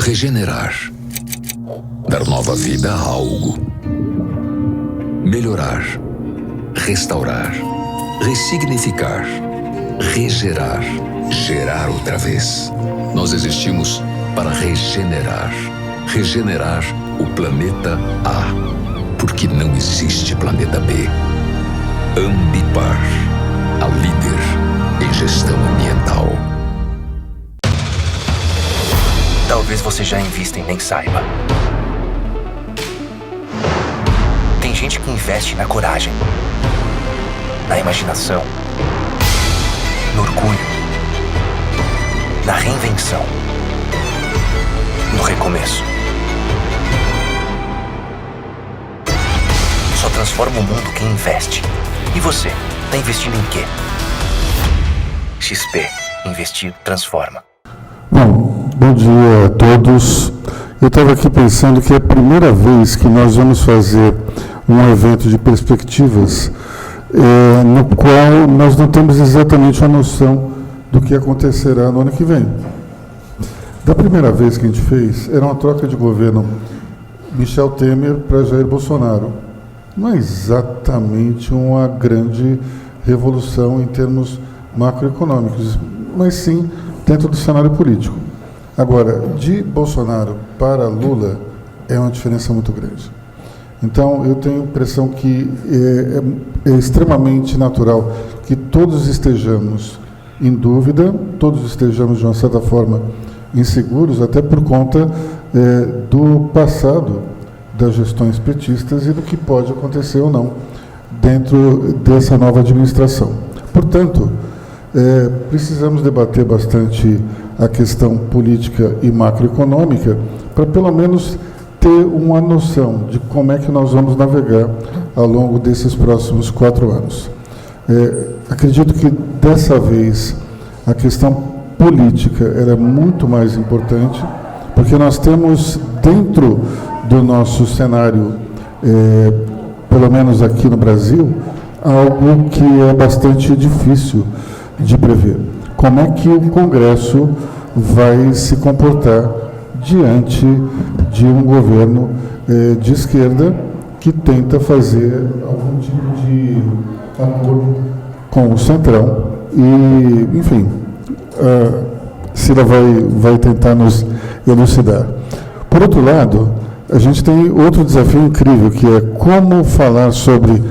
Regenerar. Dar nova vida a algo. Melhorar. Restaurar. Ressignificar. Regerar. Gerar outra vez. Nós existimos para regenerar. Regenerar o planeta A. Porque não existe planeta B. Ambipar. A líder em gestão ambiental. Talvez você já invista e nem saiba. Tem gente que investe na coragem, na imaginação, no orgulho, na reinvenção, no recomeço. Só transforma o mundo quem investe. E você, tá investindo em quê? XP. Investir transforma. Bom dia a todos. Eu estava aqui pensando que é a primeira vez que nós vamos fazer um evento de perspectivas no qual nós não temos exatamente a noção do que acontecerá no ano que vem. Da primeira vez que a gente fez, era uma troca de governo Michel Temer para Jair Bolsonaro. Não é exatamente uma grande revolução em termos macroeconômicos, mas sim dentro do cenário político. Agora, de Bolsonaro para Lula é uma diferença muito grande. Então, eu tenho a impressão que é extremamente natural que todos estejamos em dúvida, todos estejamos, de uma certa forma, inseguros, até por conta do passado das gestões petistas e do que pode acontecer ou não dentro dessa nova administração. Portanto, precisamos debater bastante a questão política e macroeconômica para, pelo menos, ter uma noção de como é que nós vamos navegar ao longo desses próximos 4 anos. Acredito que, dessa vez, a questão política era muito mais importante, porque nós temos, dentro do nosso cenário, pelo menos aqui no Brasil, algo que é bastante difícil de prever. Como é que o Congresso vai se comportar diante de um governo de esquerda que tenta fazer algum tipo de acordo com o Centrão e, enfim, Cira vai tentar nos elucidar. Por outro lado, a gente tem outro desafio incrível, que é como falar sobre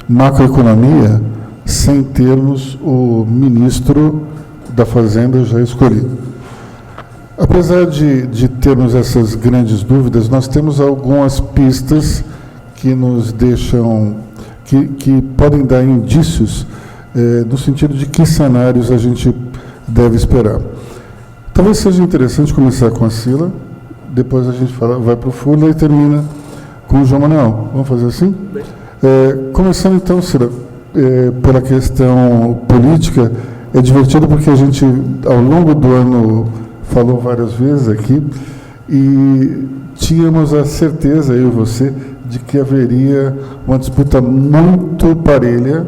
macroeconomia sem termos o ministro da Fazenda já escolhido. Apesar de termos essas grandes dúvidas, nós temos algumas pistas que nos deixam, que podem dar indícios no sentido de que cenários a gente deve esperar. Talvez seja interessante começar com a Cila, depois a gente vai para o Fula e termina com o João Manuel. Vamos fazer assim? Começando então, Cila, pela questão política, é divertido porque a gente, ao longo do ano, falou várias vezes aqui e tínhamos a certeza, eu e você, de que haveria uma disputa muito parelha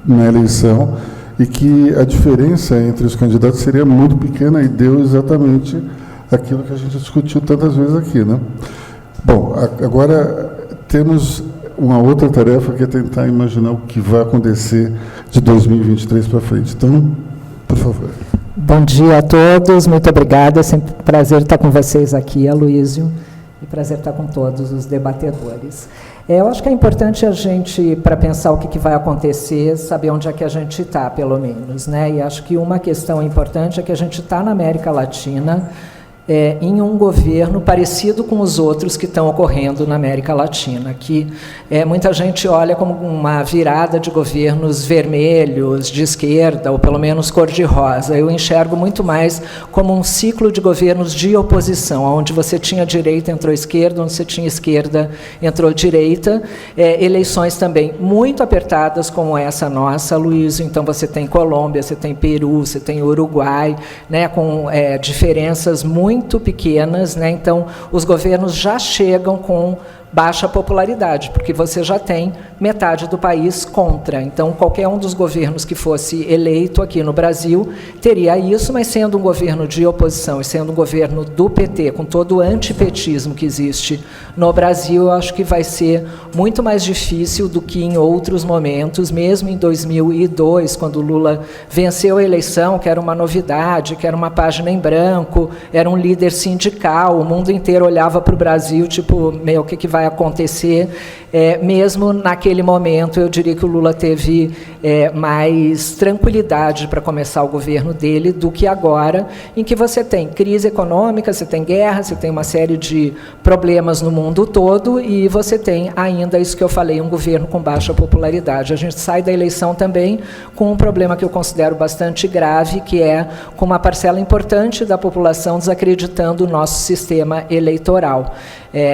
na eleição e que a diferença entre os candidatos seria muito pequena e deu exatamente aquilo que a gente discutiu tantas vezes aqui, né? Bom, agora temos uma outra tarefa que é tentar imaginar o que vai acontecer de 2023 para frente. Então, por favor. Bom dia a todos, muito obrigada. É sempre um prazer estar com vocês aqui, Aloísio, e prazer estar com todos os debatedores. Eu acho que é importante a gente, para pensar o que vai acontecer, saber onde é que a gente está, pelo menos, né? E acho que uma questão importante é que a gente está na América Latina, em um governo parecido com os outros que estão ocorrendo na América Latina, que muita gente olha como uma virada de governos vermelhos, de esquerda, ou pelo menos cor-de-rosa. Eu enxergo muito mais como um ciclo de governos de oposição, onde você tinha direita, entrou esquerda, onde você tinha esquerda, entrou direita. Eleições também muito apertadas, como essa nossa, Luiz. Então, você tem Colômbia, você tem Peru, você tem Uruguai, né, com diferenças muito pequenas, né? Então, os governos já chegam com baixa popularidade, porque você já tem metade do país contra. Então, qualquer um dos governos que fosse eleito aqui no Brasil teria isso, mas sendo um governo de oposição e sendo um governo do PT, com todo o antipetismo que existe no Brasil, eu acho que vai ser muito mais difícil do que em outros momentos, mesmo em 2002, quando o Lula venceu a eleição, que era uma novidade, que era uma página em branco, era um líder sindical, o mundo inteiro olhava para o Brasil, tipo, meu, o que vai acontecer? Mesmo naquele momento, eu diria que o Lula teve mais tranquilidade para começar o governo dele do que agora, em que você tem crise econômica, você tem guerra, você tem uma série de problemas no mundo todo e você tem ainda isso que eu falei, um governo com baixa popularidade. A gente sai da eleição também com um problema que eu considero bastante grave, que é com uma parcela importante da população desacreditando o nosso sistema eleitoral.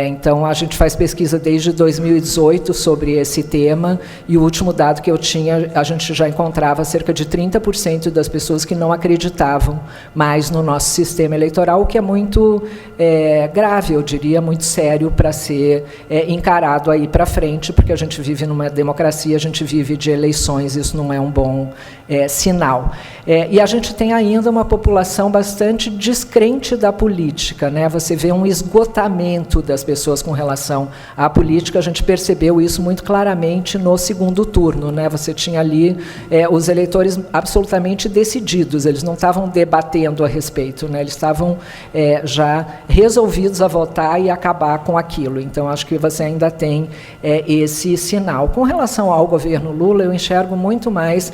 Então, a gente faz pesquisa desde 2018 sobre esse tema, e o último dado que eu tinha, a gente já encontrava cerca de 30% das pessoas que não acreditavam mais no nosso sistema eleitoral, o que é muito grave, eu diria, muito sério para ser encarado aí para frente, porque a gente vive numa democracia, a gente vive de eleições, isso não é um bom sinal. E a gente tem ainda uma população bastante descrente da política, né? Você vê um esgotamento das pessoas com relação à política, a gente percebeu isso muito claramente no segundo turno, né? Você tinha ali os eleitores absolutamente decididos, eles não estavam debatendo a respeito, né? Eles estavam já resolvidos a votar e acabar com aquilo. Então, acho que você ainda tem esse sinal. Com relação ao governo Lula, eu enxergo muito mais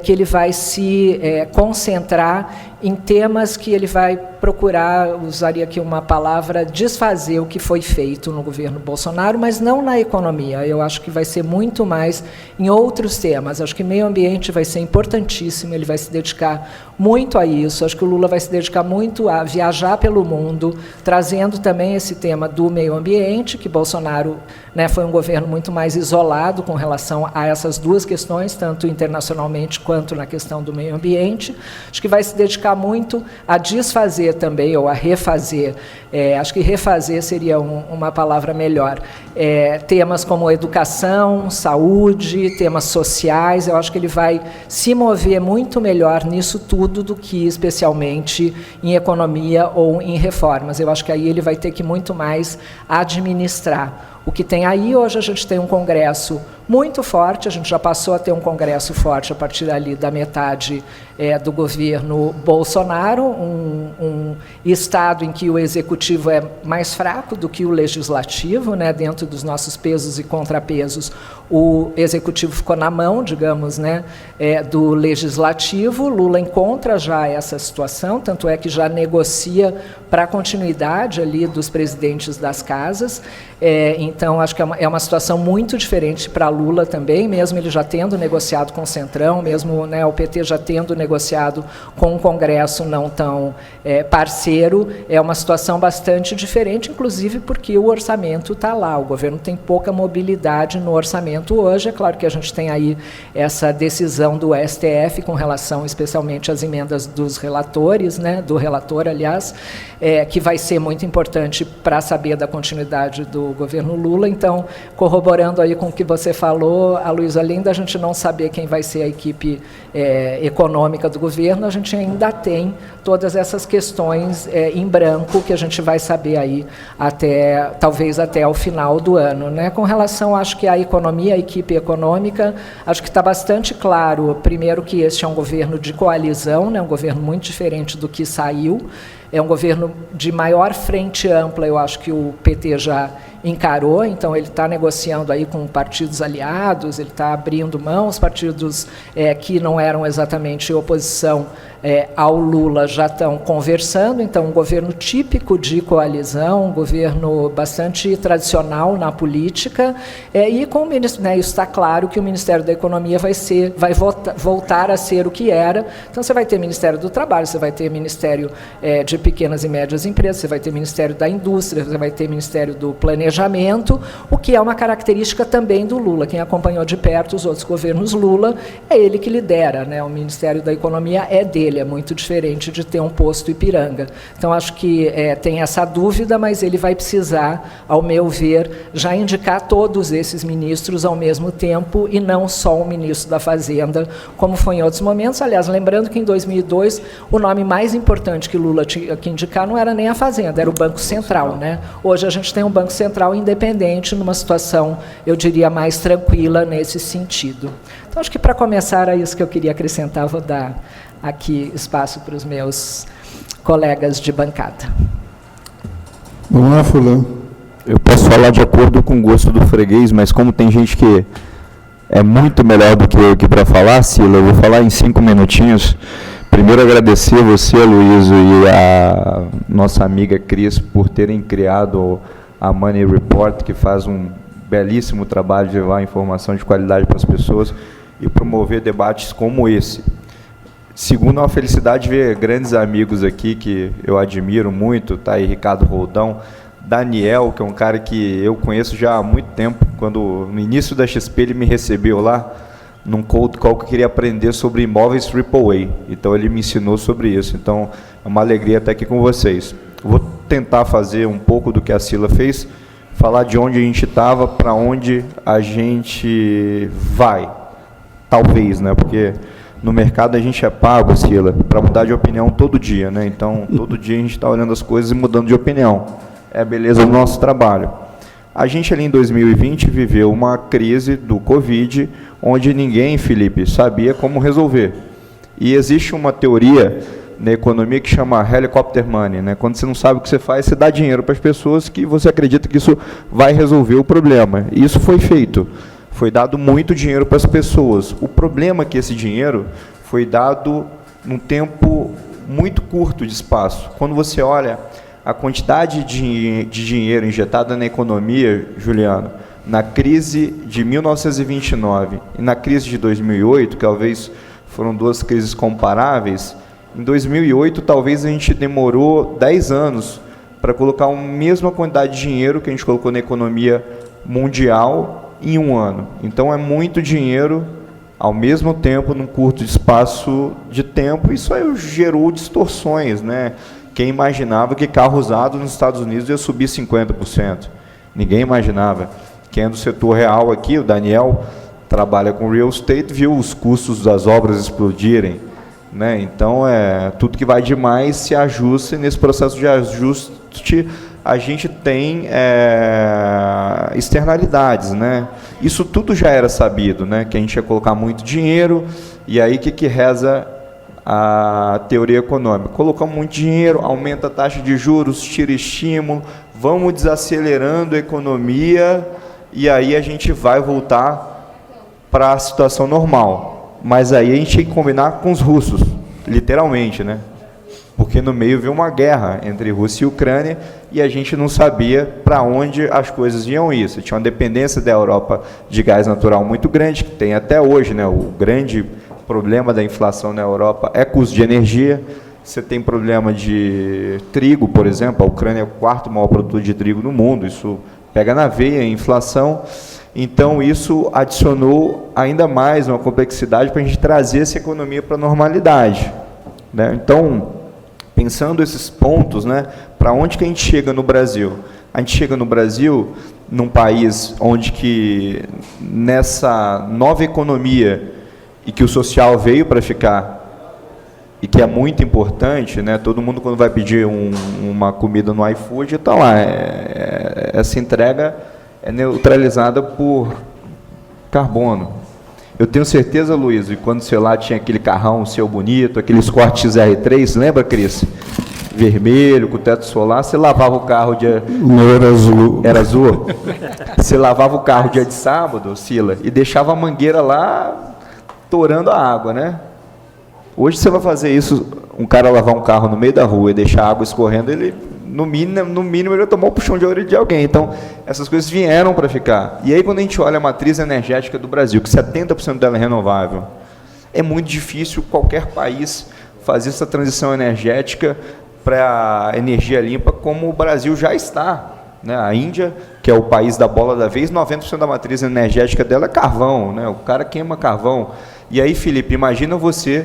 que ele vai se concentrar em temas que ele vai procurar, usaria aqui uma palavra, desfazer o que foi feito no governo Bolsonaro, mas não na economia. Eu acho que vai ser muito mais em outros temas. Acho que meio ambiente vai ser importantíssimo, ele vai se dedicar muito a isso. Acho que o Lula vai se dedicar muito a viajar pelo mundo, trazendo também esse tema do meio ambiente, que Bolsonaro, né, foi um governo muito mais isolado com relação a essas duas questões, tanto internacionalmente quanto na questão do meio ambiente. Acho que vai se dedicar muito a desfazer também, ou a refazer, acho que refazer seria uma palavra melhor, temas como educação, saúde, temas sociais. Eu acho que ele vai se mover muito melhor nisso tudo do que especialmente em economia ou em reformas. Eu acho que aí ele vai ter que muito mais administrar. O que tem aí, hoje a gente tem um Congresso muito forte, a gente já passou a ter um Congresso forte a partir ali da metade do governo Bolsonaro, um Estado em que o Executivo é mais fraco do que o Legislativo, né, dentro dos nossos pesos e contrapesos, o Executivo ficou na mão, digamos, né, do Legislativo. Lula encontra já essa situação, tanto é que já negocia para a continuidade ali dos presidentes das casas. Então, acho que é uma situação muito diferente para Lula também, mesmo ele já tendo negociado com o Centrão, mesmo, né, o PT já tendo negociado com um Congresso não tão parceiro, é uma situação bastante diferente, inclusive porque o orçamento está lá, o governo tem pouca mobilidade no orçamento hoje. É claro que a gente tem aí essa decisão do STF com relação especialmente às emendas dos relatores, né, do relator, aliás, que vai ser muito importante para saber da continuidade do governo Lula. Então, corroborando aí com o que você falou, Aloysio, além da gente não saber quem vai ser a equipe econômica do governo, a gente ainda tem todas essas questões em branco que a gente vai saber aí talvez até o final do ano, né? Com relação, acho que à economia, a equipe econômica, acho que está bastante claro, primeiro, que este é um governo de coalizão, né? Um governo muito diferente do que saiu, é um governo de maior frente ampla, eu acho que o PT já encarou, então ele está negociando aí com partidos aliados, ele está abrindo mão, os partidos que não eram exatamente oposição ao Lula já estão conversando. Então, um governo típico de coalizão, um governo bastante tradicional na política, e com o ministro, né, isso está claro que o Ministério da Economia vai voltar a ser o que era. Então, você vai ter Ministério do Trabalho, você vai ter Ministério de Pequenas e Médias Empresas, você vai ter Ministério da Indústria, você vai ter Ministério do Planejamento, o que é uma característica também do Lula. Quem acompanhou de perto os outros governos Lula, é ele que lidera, né? O Ministério da Economia é dele. dele, é muito diferente de ter um posto Ipiranga. Então, acho que tem essa dúvida, mas ele vai precisar, ao meu ver, já indicar todos esses ministros ao mesmo tempo e não só o ministro da Fazenda, como foi em outros momentos. Aliás, lembrando que em 2002, o nome mais importante que Lula tinha que indicar não era nem a Fazenda, era o Banco Central, né? Hoje a gente tem um Banco Central independente, numa situação, eu diria, mais tranquila nesse sentido. Então, acho que para começar é isso que eu queria acrescentar, vou dar aqui espaço para os meus colegas de bancada. Vamos lá, Fulano. Eu posso falar de acordo com o gosto do freguês, mas como tem gente que é muito melhor do que eu aqui para falar, Sila, eu vou falar em 5 minutinhos. Primeiro, agradecer você, Luísio, e a nossa amiga Cris por terem criado a Money Report, que faz um belíssimo trabalho de levar informação de qualidade para as pessoas e promover debates como esse. Segundo, é uma felicidade ver grandes amigos aqui que eu admiro muito, tá aí Ricardo Roldão, Daniel, que é um cara que eu conheço já há muito tempo, quando no início da XP ele me recebeu lá, num cold call que eu queria aprender sobre imóveis AAA, então ele me ensinou sobre isso, então é uma alegria estar aqui com vocês. Vou tentar fazer um pouco do que a Sila fez, falar de onde a gente estava, para onde a gente vai, talvez, né, porque no mercado a gente é pago, Sila, para mudar de opinião todo dia, né, então todo dia a gente está olhando as coisas e mudando de opinião, é a beleza do nosso trabalho. A gente ali em 2020 viveu uma crise do Covid, onde ninguém, Felipe, sabia como resolver. E existe uma teoria na economia que chama helicopter money, né? Quando você não sabe o que você faz, você dá dinheiro para as pessoas que você acredita que isso vai resolver o problema. E isso foi feito. Foi dado muito dinheiro para as pessoas. O problema é que esse dinheiro foi dado num tempo muito curto de espaço. Quando você olha a quantidade de dinheiro injetada na economia, Juliano, na crise de 1929 e na crise de 2008, que talvez foram duas crises comparáveis, em 2008 talvez a gente demorou 10 anos para colocar a mesma quantidade de dinheiro que a gente colocou na economia mundial em um ano. Então é muito dinheiro ao mesmo tempo, num curto espaço de tempo. Isso aí gerou distorções, né? Quem imaginava que carro usado nos Estados Unidos ia subir 50%? Ninguém imaginava. Quem é do setor real aqui, o Daniel, trabalha com real estate, viu os custos das obras explodirem, né? Então, tudo que vai demais se ajusta, e nesse processo de ajuste a gente tem externalidades, né? Isso tudo já era sabido, né? Que a gente ia colocar muito dinheiro, e aí o que reza a teoria econômica? Colocamos muito dinheiro, aumenta a taxa de juros, tira estímulo, vamos desacelerando a economia, e aí a gente vai voltar para a situação normal. Mas aí a gente tem que combinar com os russos, literalmente, né? Porque no meio veio uma guerra entre Rússia e Ucrânia, e a gente não sabia para onde as coisas iam ir. Você tinha uma dependência da Europa de gás natural muito grande, que tem até hoje, né? O grande problema da inflação na Europa é custo de energia. Você tem problema de trigo, por exemplo, a Ucrânia é o 4º maior produtor de trigo no mundo, isso pega na veia a inflação. Então, isso adicionou ainda mais uma complexidade para a gente trazer essa economia para a normalidade, né? Então, pensando esses pontos, né, para onde que a gente chega no Brasil? A gente chega no Brasil, num país onde que, nessa nova economia, e que o social veio para ficar, e que é muito importante, né? Todo mundo, quando vai pedir uma comida no iFood, está lá, essa entrega é neutralizada por carbono. Eu tenho certeza, Luiz, e quando você lá tinha aquele carrão seu bonito, aqueles cortes R3, lembra, Cris? Vermelho, com teto solar, você lavava o carro dia... Não era azul. Era azul? Você lavava o carro dia de sábado, Sila, e deixava a mangueira lá torando a água, né? Hoje você vai fazer isso, um cara lavar um carro no meio da rua e deixar a água escorrendo, ele, no mínimo ele vai tomar um puxão de orelha de alguém. Então, essas coisas vieram para ficar. E aí, quando a gente olha a matriz energética do Brasil, que 70% dela é renovável, é muito difícil qualquer país fazer essa transição energética para energia limpa como o Brasil já está, né? A Índia, que é o país da bola da vez, 90% da matriz energética dela é carvão, né? O cara queima carvão. E aí, Felipe, imagina você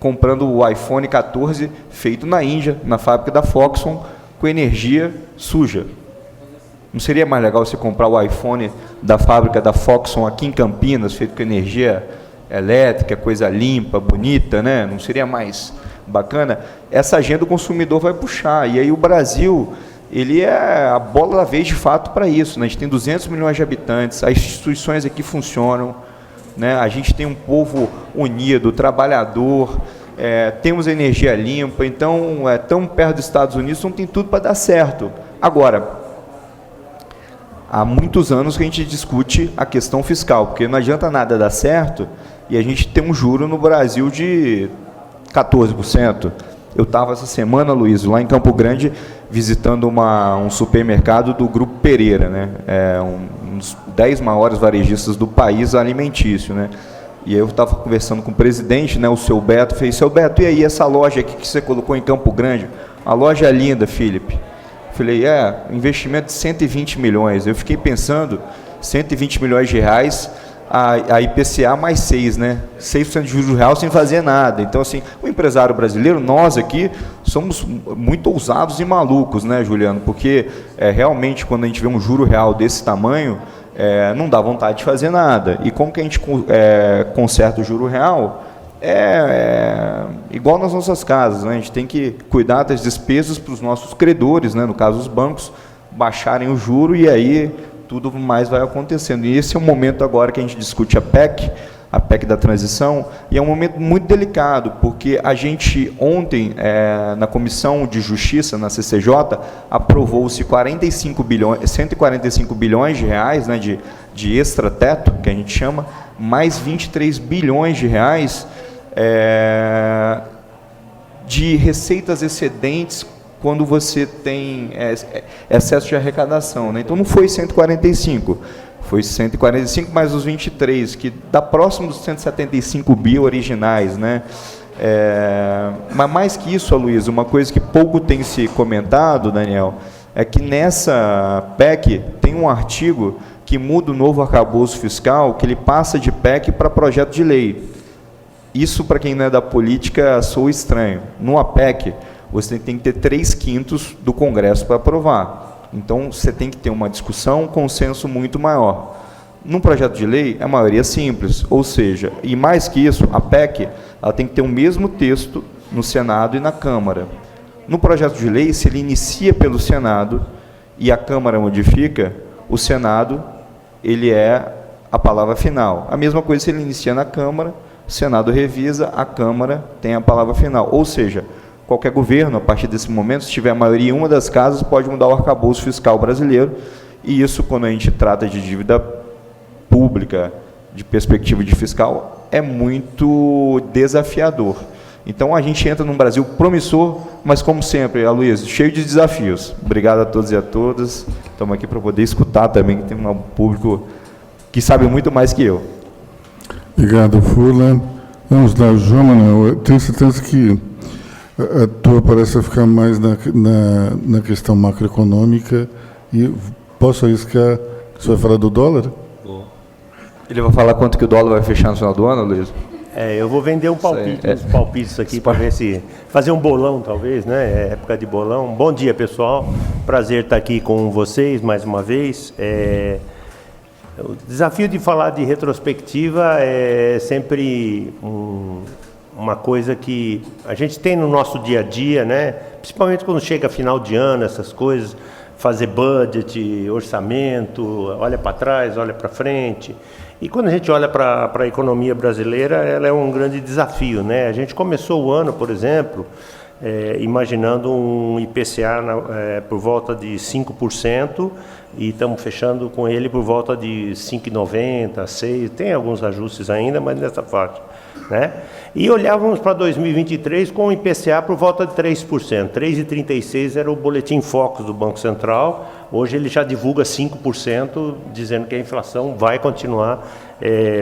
comprando o iPhone 14 feito na Índia, na fábrica da Foxconn, com energia suja. Não seria mais legal você comprar o iPhone da fábrica da Foxconn aqui em Campinas, feito com energia elétrica, coisa limpa, bonita, né? Não seria mais bacana? Essa agenda o consumidor vai puxar. E aí o Brasil, ele é a bola da vez de fato para isso, né? A gente tem 200 milhões de habitantes, as instituições aqui funcionam, né? A gente tem um povo unido, trabalhador, temos energia limpa, então tão perto dos Estados Unidos, não tem tudo para dar certo. Agora, há muitos anos que a gente discute a questão fiscal, porque não adianta nada dar certo e a gente tem um juro no Brasil de 14%. Eu estava essa semana, Luiz, lá em Campo Grande, visitando um supermercado do Grupo Pereira, né? Um dos 10 maiores varejistas do país alimentício, né? E eu estava conversando com o presidente, né, o seu Beto, falei, seu Beto, e aí essa loja aqui que você colocou em Campo Grande? A loja é linda, Felipe. Falei, investimento de 120 milhões. Eu fiquei pensando, 120 milhões de reais, a IPCA mais 6, né? 6% de juros real sem fazer nada. Então, assim, o empresário brasileiro, nós aqui, somos muito ousados e malucos, né, Juliano? Porque, realmente, quando a gente vê um juro real desse tamanho, não dá vontade de fazer nada. E como que a gente conserta o juro real? Igual nas nossas casas, né? A gente tem que cuidar das despesas para os nossos credores, né? No caso, os bancos, baixarem o juro e aí tudo mais vai acontecendo. E esse é o momento agora que a gente discute a PEC da transição, e é um momento muito delicado, porque a gente ontem, na Comissão de Justiça, na CCJ, aprovou-se 145 bilhões de reais, né, de extra-teto, que a gente chama, mais 23 bilhões de reais de receitas excedentes quando você tem excesso de arrecadação, né? Então não foi 145, foi 145 mais os 23, que dá próximo dos 175 bi originais, né? Mas mais que isso, Aloysio, uma coisa que pouco tem se comentado, Daniel, é que nessa PEC tem um artigo que muda o novo arcabouço fiscal, que ele passa de PEC para projeto de lei. Isso, para quem não é da política, soa estranho. No APEC, você tem que ter 3/5 do Congresso para aprovar. Então, você tem que ter uma discussão, um consenso muito maior. Num projeto de lei, é maioria simples, ou seja, e mais que isso, a PEC ela tem que ter o mesmo texto no Senado e na Câmara. No projeto de lei, se ele inicia pelo Senado e a Câmara modifica, o Senado ele é a palavra final. A mesma coisa se ele inicia na Câmara, o Senado revisa, a Câmara tem a palavra final. Ou seja, qualquer governo, a partir desse momento, se tiver a maioria em uma das casas, pode mudar o arcabouço fiscal brasileiro, e isso, quando a gente trata de dívida pública, de perspectiva de fiscal, é muito desafiador. Então, a gente entra num Brasil promissor, mas, como sempre, Aloysio, cheio de desafios. Obrigado a todos e a todas. Estamos aqui para poder escutar também, que tem um público que sabe muito mais que eu. Obrigado, Fula. Vamos lá, João Manuel. Eu tenho certeza que a tua parece ficar mais na questão macroeconômica. E posso arriscar que você vai falar do dólar? Ele vai falar quanto que o dólar vai fechar no final do ano, Luiz? Eu vou vender uns palpites aqui para ver se... Fazer um bolão, talvez, né? Época de bolão. Bom dia, pessoal. Prazer estar aqui com vocês mais uma vez. O desafio de falar de retrospectiva é sempre uma coisa que a gente tem no nosso dia a dia, né? Principalmente quando chega final de ano, essas coisas, fazer budget, orçamento, olha para trás, olha para frente. E quando a gente olha para a economia brasileira, ela é um grande desafio, né? A gente começou o ano, por exemplo, imaginando um IPCA por volta de 5%, e estamos fechando com ele por volta de 5,90, 6%, tem alguns ajustes ainda, mas nessa faixa, né? E olhávamos para 2023 com o IPCA por volta de 3%, 3,36% era o boletim Focus do Banco Central, hoje ele já divulga 5%, dizendo que a inflação vai continuar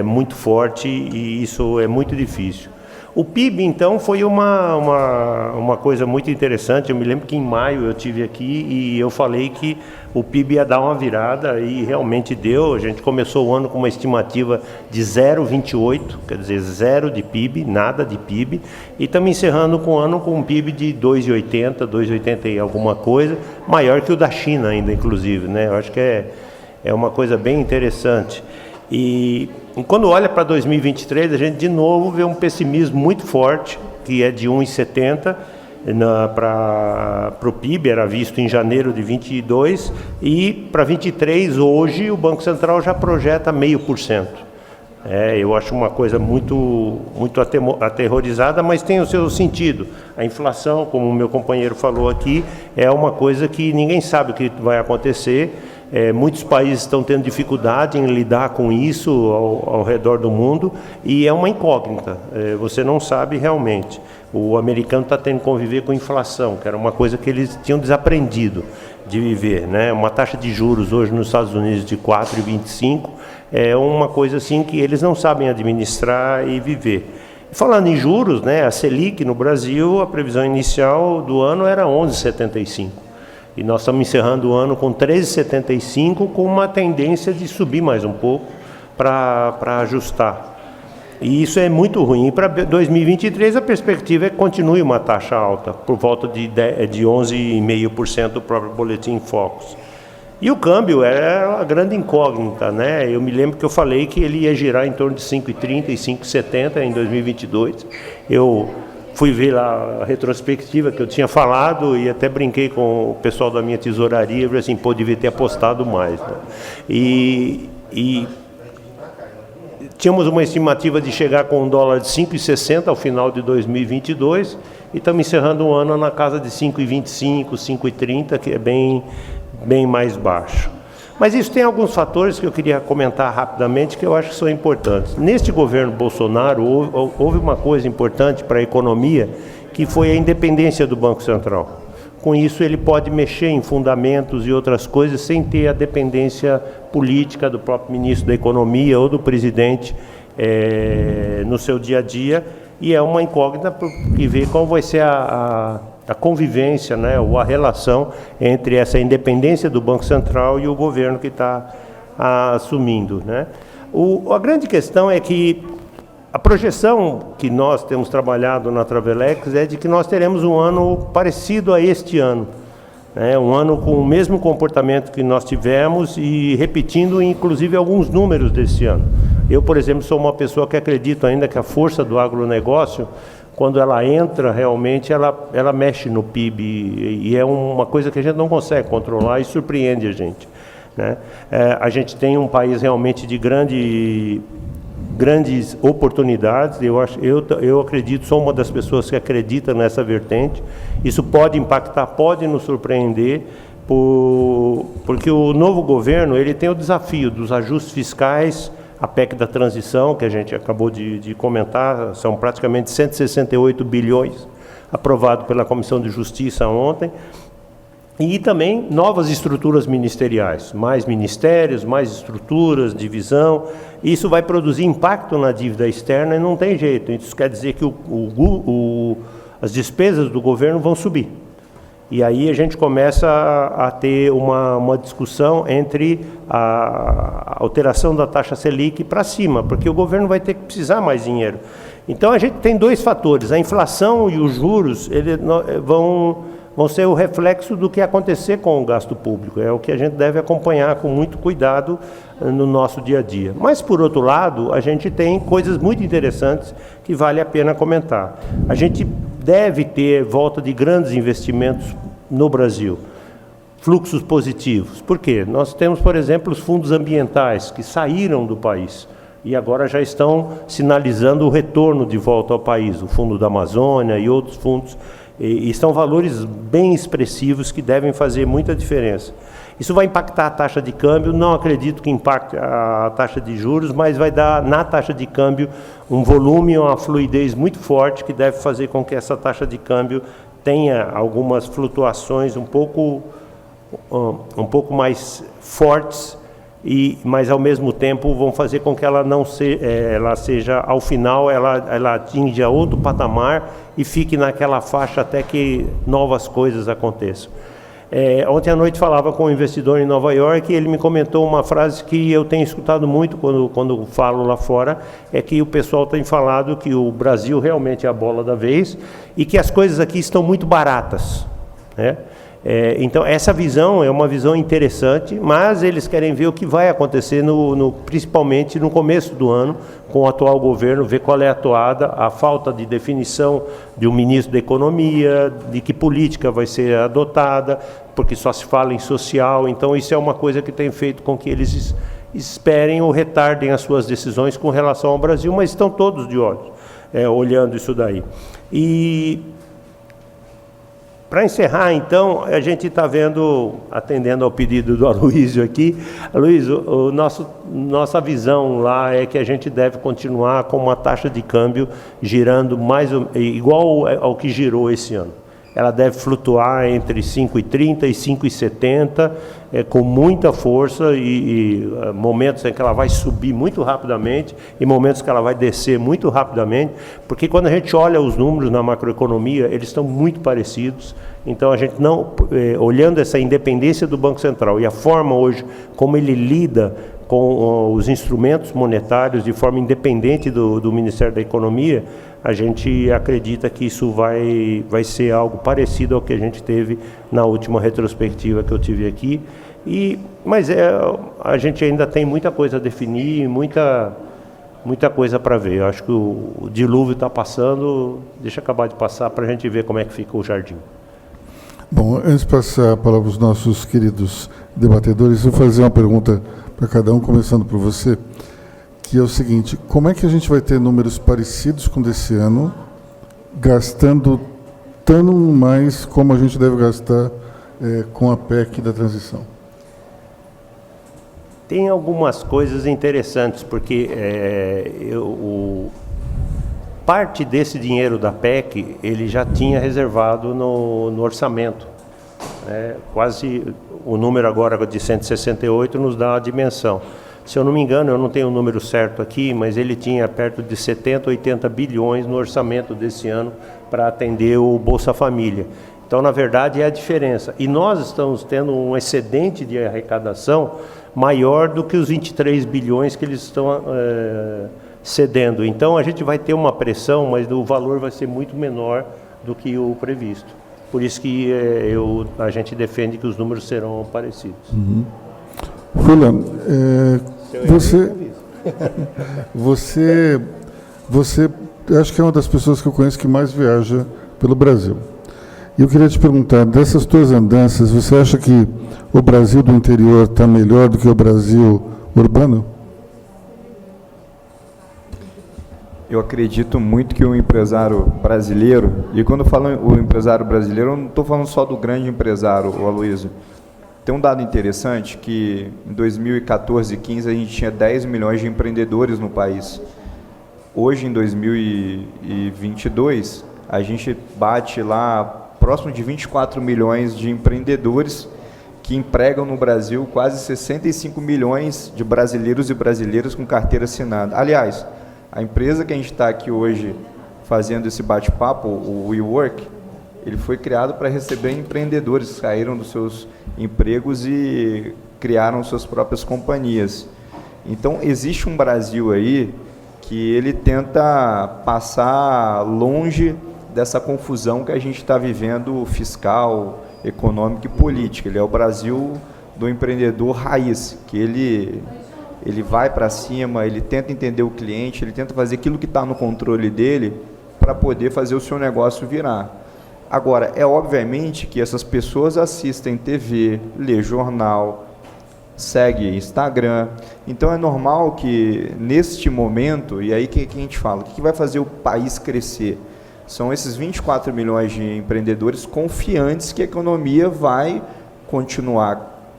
muito forte e isso é muito difícil. O PIB, então, foi uma coisa muito interessante. Eu me lembro que em maio eu estive aqui e eu falei que o PIB ia dar uma virada e realmente deu. A gente começou o ano com uma estimativa de 0,28, quer dizer, zero de PIB, nada de PIB. E estamos encerrando com o ano com um PIB de 2,80, 2,80 e alguma coisa, maior que o da China ainda, inclusive, né? Eu acho que é uma coisa bem interessante. E quando olha para 2023, a gente de novo vê um pessimismo muito forte, que é de 1,70 para o PIB, era visto em janeiro de 22, e para 23, hoje, o Banco Central já projeta 0,5%. Eu acho uma coisa muito aterrorizada, mas tem o seu sentido. A inflação, como o meu companheiro falou aqui, é uma coisa que ninguém sabe o que vai acontecer. Muitos países estão tendo dificuldade em lidar com isso ao redor do mundo e é uma incógnita, você não sabe realmente. O americano está tendo que conviver com inflação, que era uma coisa que eles tinham desaprendido de viver, né? Uma taxa de juros hoje nos Estados Unidos de 4,25 é uma coisa assim que eles não sabem administrar e viver. Falando em juros, né, a Selic no Brasil, a previsão inicial do ano era 11,75. E nós estamos encerrando o ano com 13,75, com uma tendência de subir mais um pouco para ajustar. E isso é muito ruim. Para 2023, a perspectiva é que continue uma taxa alta, por volta de 11,5% do próprio Boletim Focus. E o câmbio é uma grande incógnita, né? Eu me lembro que eu falei que ele ia girar em torno de 5,30 e 5,70 em 2022. Eu fui ver lá a retrospectiva que eu tinha falado e até brinquei com o pessoal da minha tesouraria, e falei assim, pô, devia ter apostado mais, né? E tínhamos uma estimativa de chegar com um dólar de 5,60 ao final de 2022 e estamos encerrando o ano na casa de 5,25, 5,30, que é bem mais baixo. Mas isso tem alguns fatores que eu queria comentar rapidamente que eu acho que são importantes. Neste governo Bolsonaro houve uma coisa importante para a economia, que foi a independência do Banco Central. Com isso ele pode mexer em fundamentos e outras coisas sem ter a dependência política do próprio ministro da Economia ou do presidente no seu dia a dia. E é uma incógnita que vê qual vai ser a convivência, né, ou a relação entre essa independência do Banco Central e o governo que está assumindo, né? A grande questão é que a projeção que nós temos trabalhado na Travelex é de que nós teremos um ano parecido a este ano, né? Um ano com o mesmo comportamento que nós tivemos e repetindo inclusive alguns números desse ano. Eu, por exemplo, sou uma pessoa que acredito ainda que a força do agronegócio, quando ela entra, realmente, ela mexe no PIB e é uma coisa que a gente não consegue controlar e surpreende a gente, né? A gente tem um país realmente de grandes oportunidades. Eu acredito, sou uma das pessoas que acredita nessa vertente. Isso pode impactar, pode nos surpreender, porque o novo governo ele tem o desafio dos ajustes fiscais. A PEC da transição, que a gente acabou de comentar, são praticamente 168 bilhões, aprovado pela Comissão de Justiça ontem, e também novas estruturas ministeriais, mais ministérios, mais estruturas, divisão. Isso vai produzir impacto na dívida externa e não tem jeito. Isso quer dizer que as despesas do governo vão subir. E aí a gente começa a ter uma discussão entre a alteração da taxa Selic para cima, porque o governo vai ter que precisar mais dinheiro. Então a gente tem dois fatores, a inflação e os juros vão ser o reflexo do que acontecer com o gasto público, é o que a gente deve acompanhar com muito cuidado no nosso dia a dia. Mas, por outro lado, a gente tem coisas muito interessantes que vale a pena comentar. A gente deve ter volta de grandes investimentos no Brasil, fluxos positivos. Por quê? Nós temos, por exemplo, os fundos ambientais que saíram do país e agora já estão sinalizando o retorno de volta ao país, o Fundo da Amazônia e outros fundos, e são valores bem expressivos que devem fazer muita diferença. Isso vai impactar a taxa de câmbio, não acredito que impacte a taxa de juros, mas vai dar na taxa de câmbio um volume, uma fluidez muito forte que deve fazer com que essa taxa de câmbio tenha algumas flutuações um pouco mais fortes mas ao mesmo tempo vão fazer com que ela ela seja, ao final, ela atinja outro patamar e fique naquela faixa até que novas coisas aconteçam. Ontem à noite falava com um investidor em Nova York e ele me comentou uma frase que eu tenho escutado muito quando falo lá fora, é que o pessoal tem falado que o Brasil realmente é a bola da vez e que as coisas aqui estão muito baratas, né? Então, essa visão é uma visão interessante, mas eles querem ver o que vai acontecer, principalmente no começo do ano, com o atual governo, ver qual é a toada, a falta de definição de um ministro da Economia, de que política vai ser adotada, porque só se fala em social. Então, isso é uma coisa que tem feito com que eles esperem ou retardem as suas decisões com relação ao Brasil, mas estão todos de olhos, olhando isso daí. E para encerrar, então, a gente está vendo, atendendo ao pedido do Aloysio aqui, Aloysio, nossa visão lá é que a gente deve continuar com uma taxa de câmbio girando igual ao que girou esse ano. Ela deve flutuar entre 5,30 e 5,70, com muita força e momentos em que ela vai subir muito rapidamente e momentos que ela vai descer muito rapidamente, porque quando a gente olha os números na macroeconomia, eles estão muito parecidos. Então, a gente não, olhando essa independência do Banco Central e a forma hoje como ele lida com os instrumentos monetários de forma independente do Ministério da Economia, a gente acredita que isso vai ser algo parecido ao que a gente teve na última retrospectiva que eu tive aqui. Mas a gente ainda tem muita coisa a definir, muita coisa para ver. Eu acho que o dilúvio está passando, deixa acabar de passar para a gente ver como é que fica o jardim. Bom, antes de passar a palavra para os nossos queridos debatedores, eu vou fazer uma pergunta para cada um, começando por você, que é o seguinte: como é que a gente vai ter números parecidos com o desse ano, gastando tão mais como a gente deve gastar com a PEC da transição? Tem algumas coisas interessantes, porque parte desse dinheiro da PEC ele já tinha reservado no orçamento. Quase o número agora de 168 nos dá a dimensão. Se eu não me engano, eu não tenho o número certo aqui, mas ele tinha perto de 70, 80 bilhões no orçamento desse ano para atender o Bolsa Família. Então, na verdade, é a diferença. E nós estamos tendo um excedente de arrecadação maior do que os 23 bilhões que eles estão cedendo. Então, a gente vai ter uma pressão, mas o valor vai ser muito menor do que o previsto. Por isso que a gente defende que os números serão parecidos. Uhum. Fulano, você acho que é uma das pessoas que eu conheço que mais viaja pelo Brasil. E eu queria te perguntar, dessas tuas andanças, você acha que o Brasil do interior está melhor do que o Brasil urbano? Eu acredito muito que o empresário brasileiro, e quando eu falo o empresário brasileiro, eu não estou falando só do grande empresário, o Aloysio. Tem um dado interessante que em 2014 e 2015 a gente tinha 10 milhões de empreendedores no país. Hoje, em 2022, a gente bate lá próximo de 24 milhões de empreendedores que empregam no Brasil quase 65 milhões de brasileiros e brasileiras com carteira assinada. Aliás, a empresa que a gente está aqui hoje fazendo esse bate-papo, o WeWork, ele foi criado para receber empreendedores que saíram dos seus empregos e criaram suas próprias companhias. Então, existe um Brasil aí que ele tenta passar longe dessa confusão que a gente está vivendo fiscal, econômica e política. Ele é o Brasil do empreendedor raiz, que ele vai para cima, ele tenta entender o cliente, ele tenta fazer aquilo que está no controle dele para poder fazer o seu negócio virar. Agora, é obviamente que essas pessoas assistem TV, lê jornal, segue Instagram. Então, é normal que, neste momento, e aí que a gente fala, o que vai fazer o país crescer? São esses 24 milhões de empreendedores confiantes que a economia vai continuar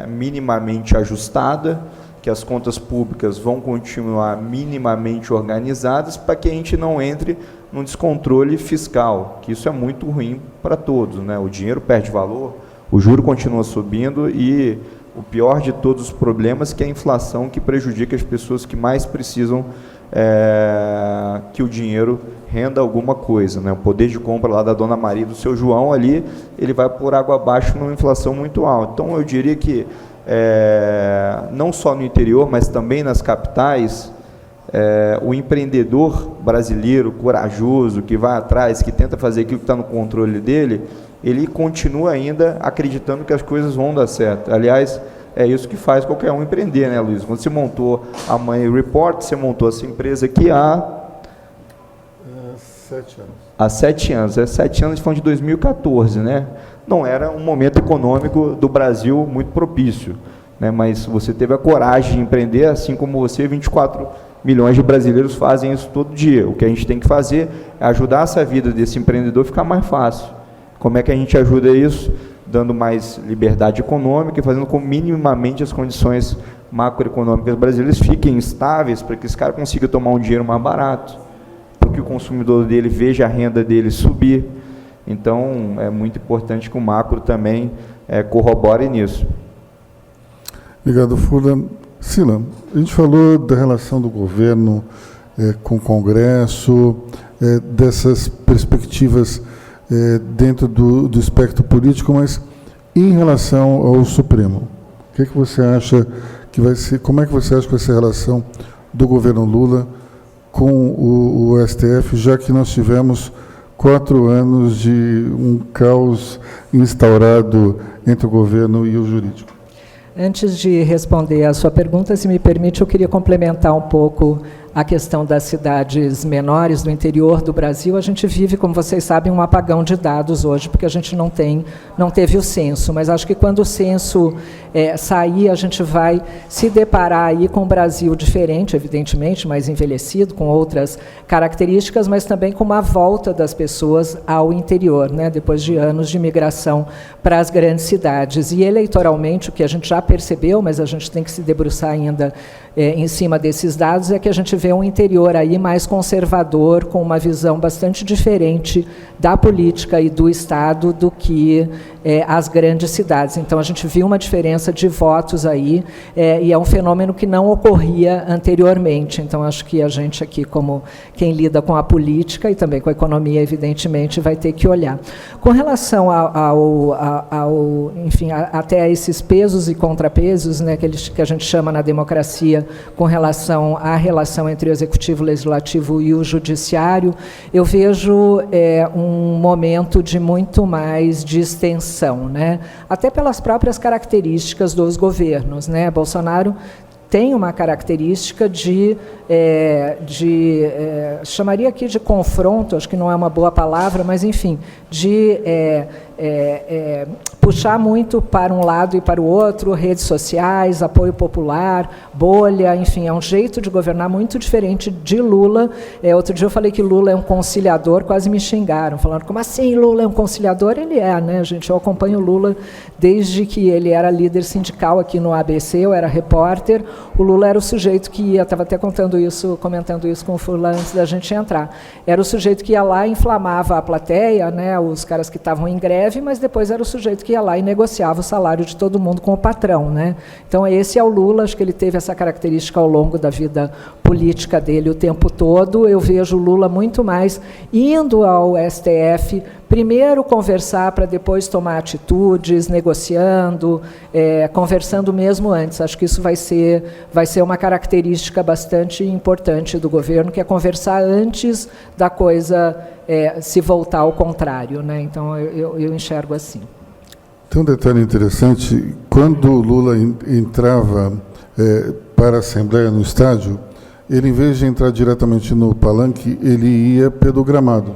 minimamente ajustada, que as contas públicas vão continuar minimamente organizadas para que a gente não entre num descontrole fiscal, que isso é muito ruim para todos, né? O dinheiro perde valor, o juro continua subindo e o pior de todos os problemas, que é a inflação, que prejudica as pessoas que mais precisam que o dinheiro renda alguma coisa, né? O poder de compra lá da Dona Maria e do seu João ali, ele vai por água abaixo numa inflação muito alta. Então, eu diria que, não só no interior, mas também nas capitais, o empreendedor brasileiro, corajoso, que vai atrás, que tenta fazer aquilo que está no controle dele, ele continua ainda acreditando que as coisas vão dar certo. Aliás, é isso que faz qualquer um empreender, né, Luiz? Quando você montou a Money Report, você montou essa empresa aqui há 7 anos. Há 7 anos. 7 anos, falando de 2014, né? Não era um momento econômico do Brasil muito propício, né? Mas você teve a coragem de empreender, assim como você, 24 milhões de brasileiros fazem isso todo dia. O que a gente tem que fazer é ajudar essa vida desse empreendedor a ficar mais fácil. Como é que a gente ajuda isso? Dando mais liberdade econômica e fazendo com que minimamente as condições macroeconômicas brasileiras fiquem estáveis para que esse cara consiga tomar um dinheiro mais barato, para que o consumidor dele veja a renda dele subir. Então, é muito importante que o macro também corrobore nisso. Obrigado, Fula. Sila, a gente falou da relação do governo com o Congresso, dessas perspectivas dentro do espectro político, mas em relação ao Supremo, o que você acha que vai ser, como é que você acha que vai ser a relação do governo Lula com o STF, já que nós tivemos 4 anos de um caos instaurado entre o governo e o jurídico? Antes de responder a sua pergunta, se me permite, eu queria complementar um pouco a questão das cidades menores do interior do Brasil. A gente vive, como vocês sabem, um apagão de dados hoje, porque a gente não teve o censo, mas acho que quando o censo sair, a gente vai se deparar aí com um Brasil diferente, evidentemente, mais envelhecido, com outras características, mas também com uma volta das pessoas ao interior, né, depois de anos de migração para as grandes cidades. E eleitoralmente, o que a gente já percebeu, mas a gente tem que se debruçar ainda em cima desses dados, é que a gente vê um interior aí mais conservador, com uma visão bastante diferente da política e do Estado do que as grandes cidades. Então, a gente viu uma diferença de votos aí, e é um fenômeno que não ocorria anteriormente. Então, acho que a gente aqui, como quem lida com a política e também com a economia, evidentemente, vai ter que olhar. Com relação enfim, até a esses pesos e contrapesos, né, que a gente chama na democracia, com relação à relação entre o executivo, o legislativo e o judiciário, eu vejo um momento de muito mais distensão, né? Até pelas próprias características dos governos, né? Bolsonaro tem uma característica chamaria aqui de confronto, acho que não é uma boa palavra, mas, enfim, de puxar muito para um lado e para o outro, redes sociais, apoio popular, bolha, enfim, é um jeito de governar muito diferente de Lula. Outro dia eu falei que Lula é um conciliador, quase me xingaram, falando, como assim Lula é um conciliador? Ele é, né, gente? Eu acompanho o Lula desde que ele era líder sindical aqui no ABC, eu era repórter. O Lula era o sujeito que ia, estava até comentando isso com o Fula antes da gente entrar, era o sujeito que ia lá e inflamava a plateia, né, os caras que estavam em greve, mas depois era o sujeito que ia lá e negociava o salário de todo mundo com o patrão, né? Então, esse é o Lula, acho que ele teve essa característica ao longo da vida política dele o tempo todo. Eu vejo o Lula muito mais indo ao STF, primeiro conversar para depois tomar atitudes, negociando, conversando mesmo antes. Acho que isso vai ser uma característica bastante importante do governo, que é conversar antes da coisa se voltar ao contrário, né? Então, eu enxergo assim. Tem um detalhe interessante, quando o Lula entrava para a Assembleia no estádio, ele, em vez de entrar diretamente no palanque, ele ia pelo gramado.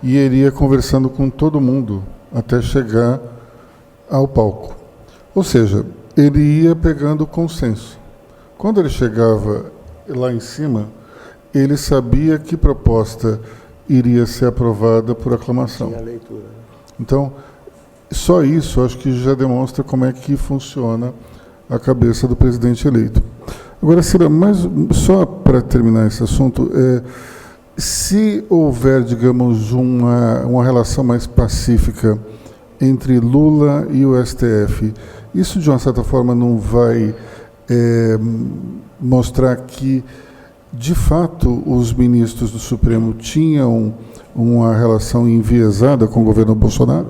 E ele ia conversando com todo mundo até chegar ao palco. Ou seja, ele ia pegando consenso. Quando ele chegava lá em cima, ele sabia que proposta iria ser aprovada por aclamação. Tinha a leitura. Então, só isso acho que já demonstra como é que funciona a cabeça do presidente eleito. Agora, Cira, mas só para terminar esse assunto, se houver, digamos, uma relação mais pacífica entre Lula e o STF, Isso, de uma certa forma, não vai mostrar que, de fato, os ministros do Supremo tinham uma relação enviesada com o governo Bolsonaro?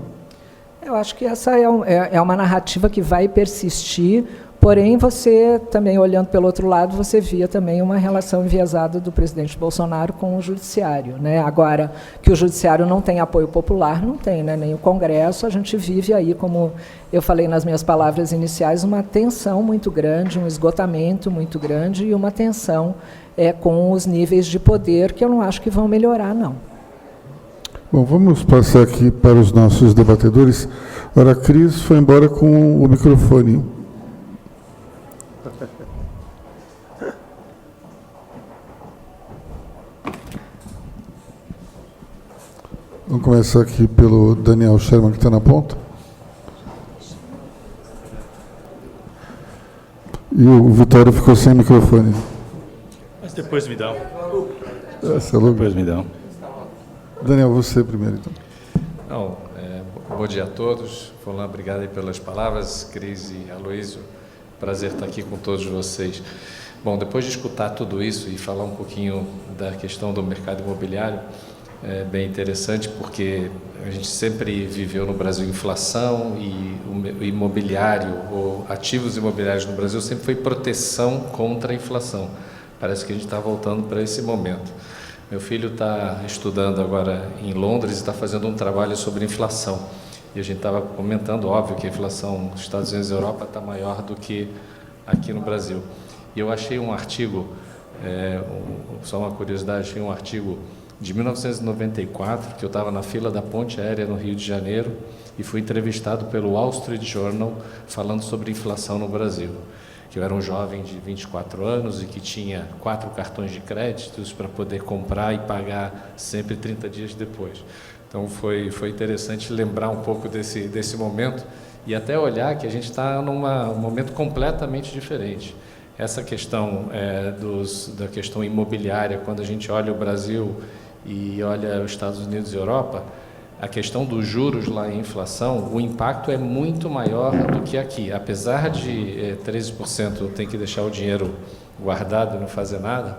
Eu acho que essa é uma narrativa que vai persistir, porém, você também, olhando pelo outro lado, você via também uma relação enviesada do presidente Bolsonaro com o judiciário, né? Agora, que o judiciário não tem apoio popular, não tem, né? Nem o Congresso, a gente vive aí, como eu falei nas minhas palavras iniciais, uma tensão muito grande, um esgotamento muito grande e uma tensão com os níveis de poder que eu não acho que vão melhorar, não. Bom, vamos passar aqui para os nossos debatedores. Ora, a Cris foi embora com o microfone. Vamos começar aqui pelo Daniel Sherman, que está na ponta. E o Vitório ficou sem microfone. Mas depois me dão. Depois me dão. Daniel, você primeiro, então. Não, bom dia a todos. Fulano, obrigado aí pelas palavras. Cris e Aloysio, prazer estar aqui com todos vocês. Bom, depois de escutar tudo isso e falar um pouquinho da questão do mercado imobiliário, é bem interessante, porque a gente sempre viveu no Brasil inflação e o imobiliário, ou ativos imobiliários no Brasil, sempre foi proteção contra a inflação. Parece que a gente está voltando para esse momento. Meu filho está estudando agora em Londres e está fazendo um trabalho sobre inflação. E a gente estava comentando, óbvio, que a inflação nos Estados Unidos e Europa está maior do que aqui no Brasil. E eu achei um artigo, só uma curiosidade, achei um artigo de 1994, que eu estava na fila da ponte aérea no Rio de Janeiro e fui entrevistado pelo Wall Street Journal falando sobre inflação no Brasil. Que eu era um jovem de 24 anos e que tinha 4 cartões de créditos para poder comprar e pagar sempre 30 dias depois. Então foi interessante lembrar um pouco desse momento e até olhar que a gente está num momento completamente diferente. Essa questão da questão imobiliária, quando a gente olha o Brasil e olha os Estados Unidos e Europa, a questão dos juros lá em inflação, o impacto é muito maior do que aqui. Apesar de 13% tem que deixar o dinheiro guardado e não fazer nada,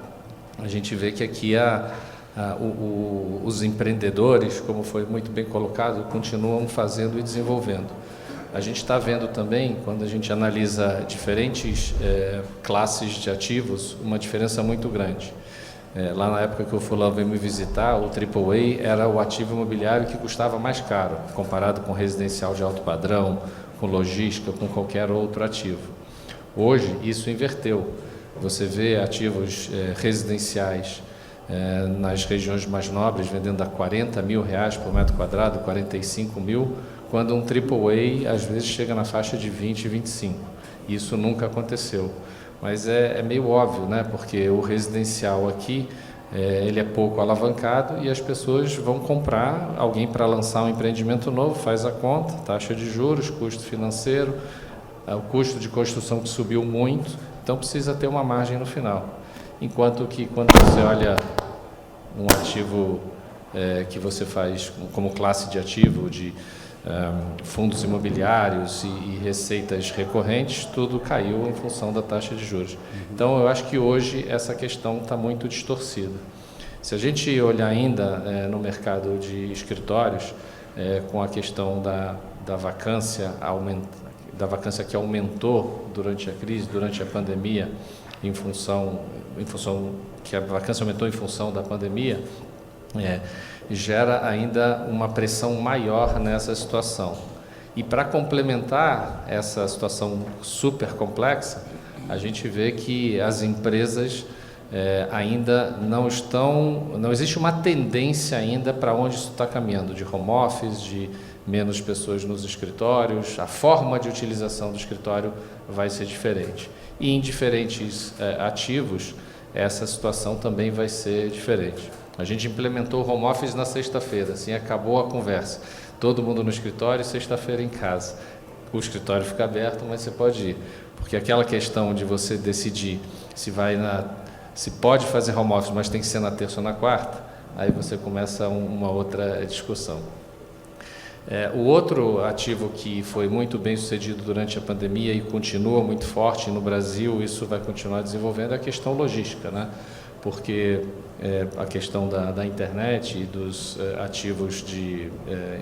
a gente vê que aqui os empreendedores, como foi muito bem colocado, continuam fazendo e desenvolvendo. A gente está vendo também, quando a gente analisa diferentes classes de ativos, uma diferença muito grande. Lá na época que o Fulano veio me visitar, o AAA era o ativo imobiliário que custava mais caro, comparado com residencial de alto padrão, com logística, com qualquer outro ativo. Hoje, isso inverteu. Você vê ativos residenciais nas regiões mais nobres vendendo a R$40 mil por metro quadrado, 45 mil, quando um AAA às vezes chega na faixa de 20, 25. Isso nunca aconteceu. Mas é meio óbvio, né? Porque o residencial aqui, ele é pouco alavancado e as pessoas vão comprar, alguém para lançar um empreendimento novo, faz a conta, taxa de juros, custo financeiro, o custo de construção que subiu muito, então precisa ter uma margem no final. Enquanto que quando você olha um ativo que você faz como classe de ativo, de fundos imobiliários e receitas recorrentes, tudo caiu em função da taxa de juros. Então, eu acho que hoje essa questão está muito distorcida. Se a gente olhar ainda no mercado de escritórios, com a questão da vacância que aumentou durante a crise, durante a pandemia, em função que a vacância aumentou em função da pandemia, gera ainda uma pressão maior nessa situação. E para complementar essa situação super complexa, a gente vê que as empresas ainda não existe uma tendência ainda para onde isso está caminhando, de home office, de menos pessoas nos escritórios, a forma de utilização do escritório vai ser diferente. E em diferentes ativos, essa situação também vai ser diferente. A gente implementou o home office na sexta-feira, assim acabou a conversa. Todo mundo no escritório, sexta-feira em casa. O escritório fica aberto, mas você pode ir. Porque aquela questão de você decidir se pode fazer home office, mas tem que ser na terça ou na quarta, aí você começa uma outra discussão. O outro ativo que foi muito bem sucedido durante a pandemia e continua muito forte no Brasil, isso vai continuar desenvolvendo, é a questão logística, né? Porque a questão da internet e dos ativos de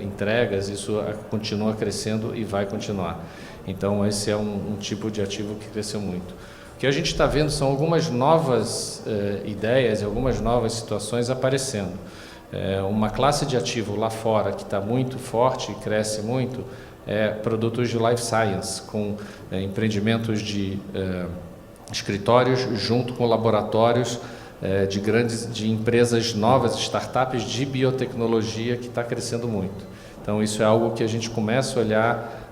entregas, isso continua crescendo e vai continuar. Então, esse é um tipo de ativo que cresceu muito. O que a gente está vendo são algumas novas ideias e algumas novas situações aparecendo. Uma classe de ativo lá fora que está muito forte e cresce muito é produtos de life science, com empreendimentos de escritórios junto com laboratórios de empresas novas, startups de biotecnologia, que está crescendo muito. Então, isso é algo que a gente começa a olhar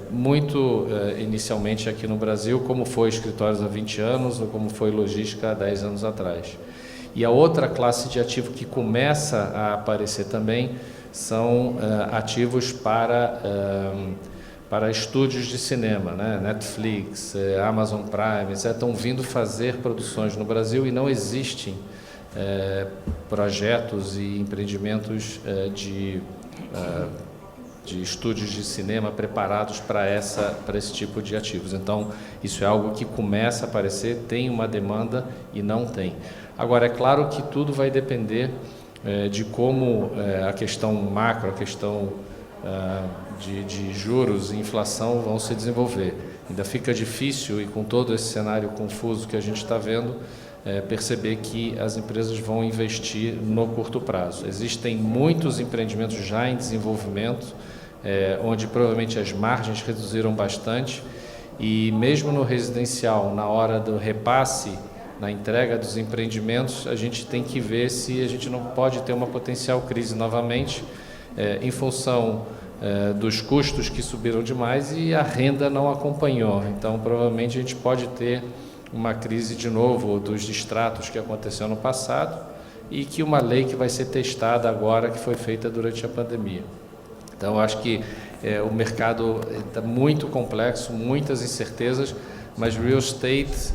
muito inicialmente aqui no Brasil, como foi escritórios há 20 anos ou como foi logística há 10 anos atrás. E a outra classe de ativo que começa a aparecer também são ativos para estúdios de cinema, né? Netflix, Amazon Prime, estão vindo fazer produções no Brasil e não existem projetos e empreendimentos de estúdios de cinema preparados para esse tipo de ativos. Então, isso é algo que começa a aparecer, tem uma demanda e não tem. Agora, é claro que tudo vai depender de como a questão macro, a questão de juros e inflação vão se desenvolver. Ainda fica difícil, e com todo esse cenário confuso que a gente está vendo, perceber que as empresas vão investir no curto prazo. Existem muitos empreendimentos já em desenvolvimento, onde provavelmente as margens reduziram bastante, e mesmo no residencial, na hora do repasse, na entrega dos empreendimentos, a gente tem que ver se a gente não pode ter uma potencial crise novamente, em função dos custos que subiram demais e a renda não acompanhou. Então, provavelmente, a gente pode ter uma crise de novo dos distratos que aconteceu no passado e que uma lei que vai ser testada agora, que foi feita durante a pandemia. Então, eu acho que o mercado está muito complexo, muitas incertezas, mas real estate,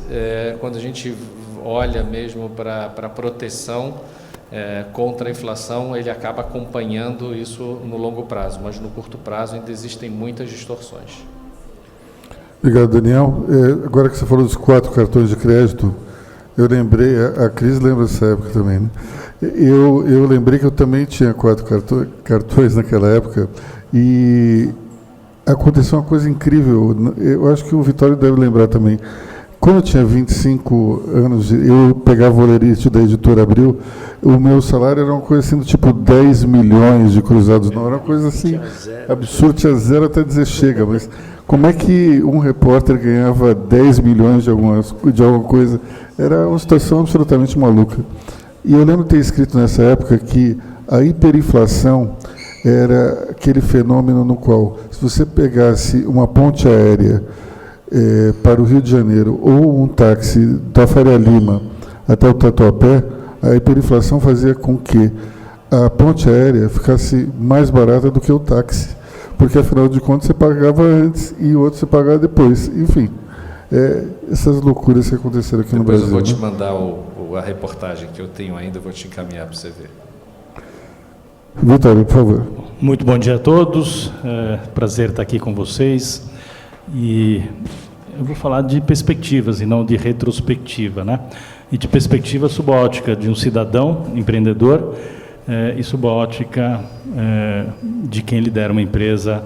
quando a gente olha mesmo para a proteção contra a inflação, ele acaba acompanhando isso no longo prazo, mas no curto prazo ainda existem muitas distorções. Obrigado, Daniel. Agora que você falou dos 4 cartões de crédito, eu lembrei, a Cris lembra dessa época também, né? Eu lembrei que eu também tinha 4 cartões naquela época e aconteceu uma coisa incrível. Eu acho que o Vitório deve lembrar também. Quando eu tinha 25 anos, eu pegava o Olerite da Editora Abril, o meu salário era uma coisa assim do tipo 10 milhões de cruzados, não era uma coisa assim absurda, tinha zero até dizer chega, mas como é que um repórter ganhava 10 milhões de alguma coisa? Era uma situação absolutamente maluca. E eu lembro de ter escrito nessa época que a hiperinflação era aquele fenômeno no qual, se você pegasse uma ponte aérea para o Rio de Janeiro ou um táxi da Faria Lima até o Tatuapé, a hiperinflação fazia com que a ponte aérea ficasse mais barata do que o táxi, porque afinal de contas você pagava antes e o outro você pagava depois. Enfim, essas loucuras que aconteceram aqui no Brasil. Depois eu vou te mandar a reportagem que eu tenho ainda, vou te encaminhar para você ver. Vitório, por favor. Muito bom dia a todos, prazer estar aqui com vocês. E eu vou falar de perspectivas e não de retrospectiva, né? E de perspectiva sob a ótica de um cidadão empreendedor e sob a ótica de quem lidera uma empresa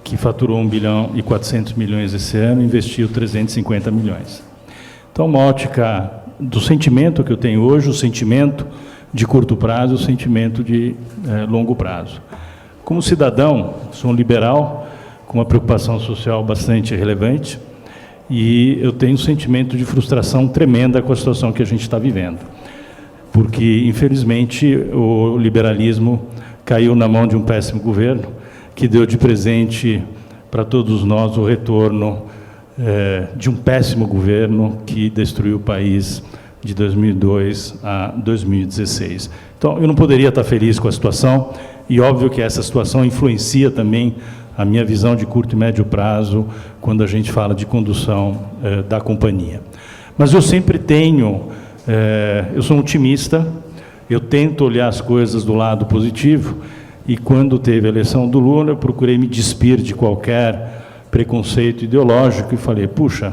que faturou 1 bilhão e 400 milhões esse ano e investiu 350 milhões. Então, uma ótica do sentimento que eu tenho hoje, o sentimento de curto prazo, o sentimento de longo prazo. Como cidadão, sou um liberal, com uma preocupação social bastante relevante, e eu tenho um sentimento de frustração tremenda com a situação que a gente está vivendo. Porque, infelizmente, o liberalismo caiu na mão de um péssimo governo, que deu de presente para todos nós o retorno de um péssimo governo que destruiu o país de 2002 a 2016. Então, eu não poderia estar feliz com a situação, e óbvio que essa situação influencia também a minha visão de curto e médio prazo, quando a gente fala de condução da companhia. Mas eu sempre tenho, eu sou um otimista, eu tento olhar as coisas do lado positivo, e quando teve a eleição do Lula, eu procurei me despir de qualquer preconceito ideológico e falei, puxa,